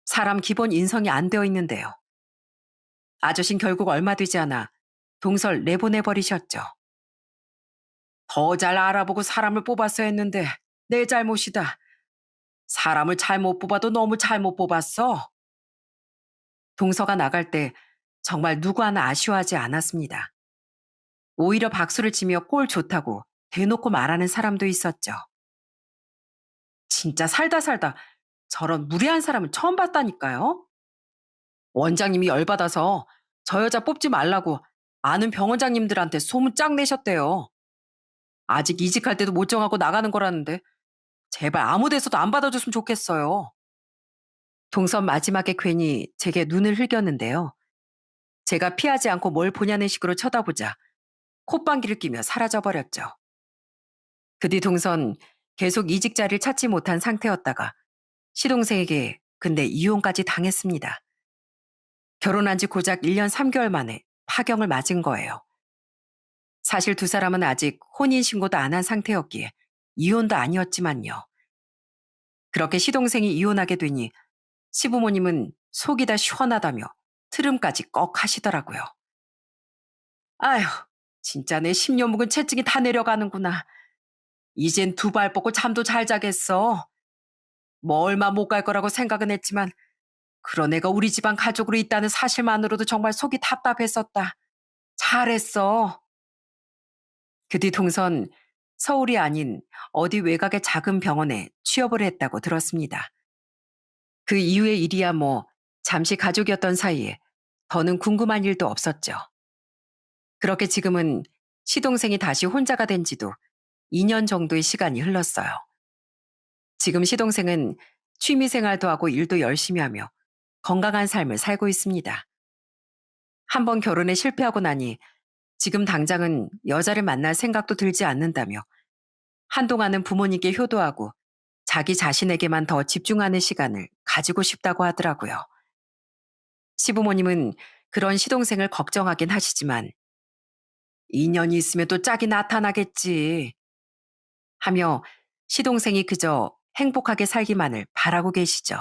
사람 기본 인성이 안 되어 있는데요. 아저씨는 결국 얼마 되지 않아 동설 내보내버리셨죠. 더 잘 알아보고 사람을 뽑았어야 했는데 내 잘못이다. 사람을 잘못 뽑아도 너무 잘못 뽑았어. 동서가 나갈 때 정말 누구 하나 아쉬워하지 않았습니다. 오히려 박수를 치며 꼴 좋다고 대놓고 말하는 사람도 있었죠. 진짜 살다 살다 저런 무례한 사람은 처음 봤다니까요. 원장님이 열받아서 저 여자 뽑지 말라고 아는 병원장님들한테 소문 쫙 내셨대요. 아직 이직할 때도 못 정하고 나가는 거라는데 제발 아무 데서도 안 받아줬으면 좋겠어요. 동선 마지막에 괜히 제게 눈을 흘겼는데요. 제가 피하지 않고 뭘 보냐는 식으로 쳐다보자 콧방귀를 끼며 사라져버렸죠. 그 뒤 동선 계속 이직 자리를 찾지 못한 상태였다가 시동생에게 근데 이혼까지 당했습니다. 결혼한 지 고작 1년 3개월 만에 파경을 맞은 거예요. 사실 두 사람은 아직 혼인신고도 안 한 상태였기에 이혼도 아니었지만요. 그렇게 시동생이 이혼하게 되니 시부모님은 속이 다 시원하다며 트름까지 꺽 하시더라고요. 아휴, 진짜 내 10년 묵은 채증이 다 내려가는구나. 이젠 두 발 뻗고 잠도 잘 자겠어. 뭐 얼마 못 갈 거라고 생각은 했지만 그런 애가 우리 집안 가족으로 있다는 사실만으로도 정말 속이 답답했었다. 잘했어. 그 뒤 동선 서울이 아닌 어디 외곽의 작은 병원에 취업을 했다고 들었습니다. 그 이후의 일이야 뭐 잠시 가족이었던 사이에 더는 궁금한 일도 없었죠. 그렇게 지금은 시동생이 다시 혼자가 된 지도 2년 정도의 시간이 흘렀어요. 지금 시동생은 취미 생활도 하고 일도 열심히 하며 건강한 삶을 살고 있습니다. 한번 결혼에 실패하고 나니 지금 당장은 여자를 만날 생각도 들지 않는다며 한동안은 부모님께 효도하고 자기 자신에게만 더 집중하는 시간을 가지고 싶다고 하더라고요. 시부모님은 그런 시동생을 걱정하긴 하시지만 인연이 있으면 또 짝이 나타나겠지 하며 시동생이 그저 행복하게 살기만을 바라고 계시죠.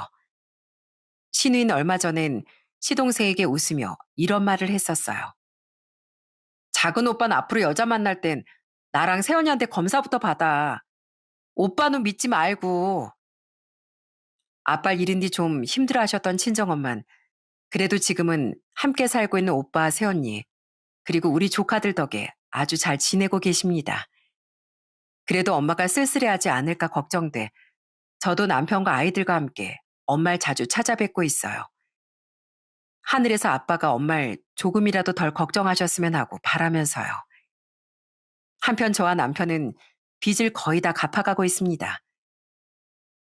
신우인 얼마 전엔 시동생에게 웃으며 이런 말을 했었어요. 작은 오빠는 앞으로 여자 만날 땐 나랑 세연이한테 검사부터 받아. 오빠는 믿지 말고. 아빠를 잃은 뒤 좀 힘들어 하셨던 친정엄만 그래도 지금은 함께 살고 있는 오빠 세연이 그리고 우리 조카들 덕에 아주 잘 지내고 계십니다. 그래도 엄마가 쓸쓸해하지 않을까 걱정돼 저도 남편과 아이들과 함께 엄마를 자주 찾아뵙고 있어요. 하늘에서 아빠가 엄마를 조금이라도 덜 걱정하셨으면 하고 바라면서요. 한편 저와 남편은 빚을 거의 다 갚아가고 있습니다.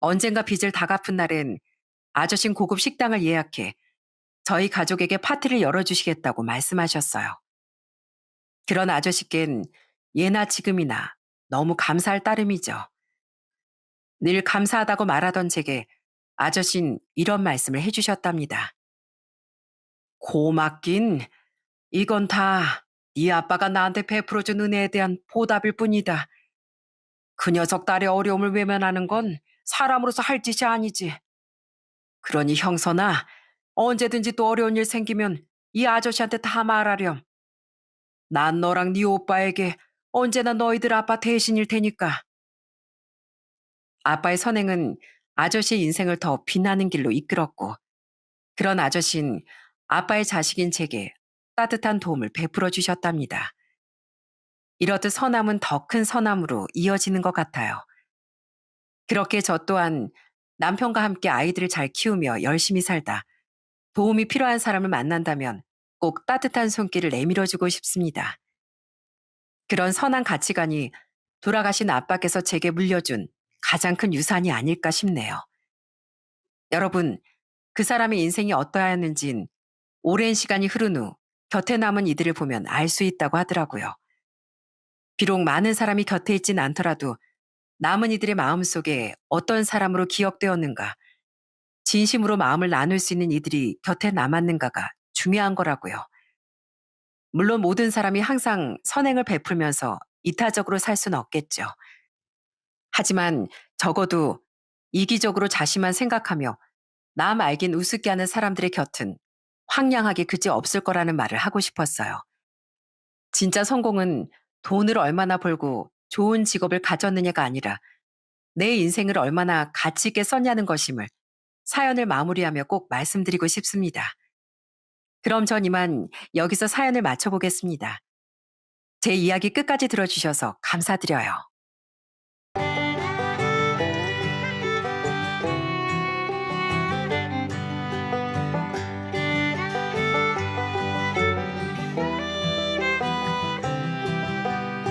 언젠가 빚을 다 갚은 날엔 아저씨 고급 식당을 예약해 저희 가족에게 파티를 열어주시겠다고 말씀하셨어요. 그런 아저씨께는 예나 지금이나 너무 감사할 따름이죠. 늘 감사하다고 말하던 제게 아저씨는 이런 말씀을 해주셨답니다. 고맙긴 이건 다 네 아빠가 나한테 베풀어준 은혜에 대한 보답일 뿐이다. 그 녀석 딸의 어려움을 외면하는 건 사람으로서 할 짓이 아니지. 그러니 형선아, 언제든지 또 어려운 일 생기면 이 아저씨한테 다 말하렴. 난 너랑 네 오빠에게 언제나 너희들 아빠 대신일 테니까. 아빠의 선행은 아저씨의 인생을 더 빛나는 길로 이끌었고, 그런 아저씨는 아빠의 자식인 제게 따뜻한 도움을 베풀어 주셨답니다. 이렇듯 선함은 더 큰 선함으로 이어지는 것 같아요. 그렇게 저 또한 남편과 함께 아이들을 잘 키우며 열심히 살다 도움이 필요한 사람을 만난다면 꼭 따뜻한 손길을 내밀어주고 싶습니다. 그런 선한 가치관이 돌아가신 아빠께서 제게 물려준 가장 큰 유산이 아닐까 싶네요. 여러분, 그 사람의 인생이 어떠하였는진 오랜 시간이 흐른 후 곁에 남은 이들을 보면 알 수 있다고 하더라고요. 비록 많은 사람이 곁에 있진 않더라도 남은 이들의 마음속에 어떤 사람으로 기억되었는가, 진심으로 마음을 나눌 수 있는 이들이 곁에 남았는가가 중요한 거라고요. 물론 모든 사람이 항상 선행을 베풀면서 이타적으로 살 수는 없겠죠. 하지만 적어도 이기적으로 자신만 생각하며 남 알긴 우습게 하는 사람들의 곁은 황량하게 그지 없을 거라는 말을 하고 싶었어요. 진짜 성공은 돈을 얼마나 벌고 좋은 직업을 가졌느냐가 아니라 내 인생을 얼마나 가치 있게 썼냐는 것임을 사연을 마무리하며 꼭 말씀드리고 싶습니다. 그럼 전 이만 여기서 사연을 마쳐보겠습니다. 제 이야기 끝까지 들어주셔서 감사드려요.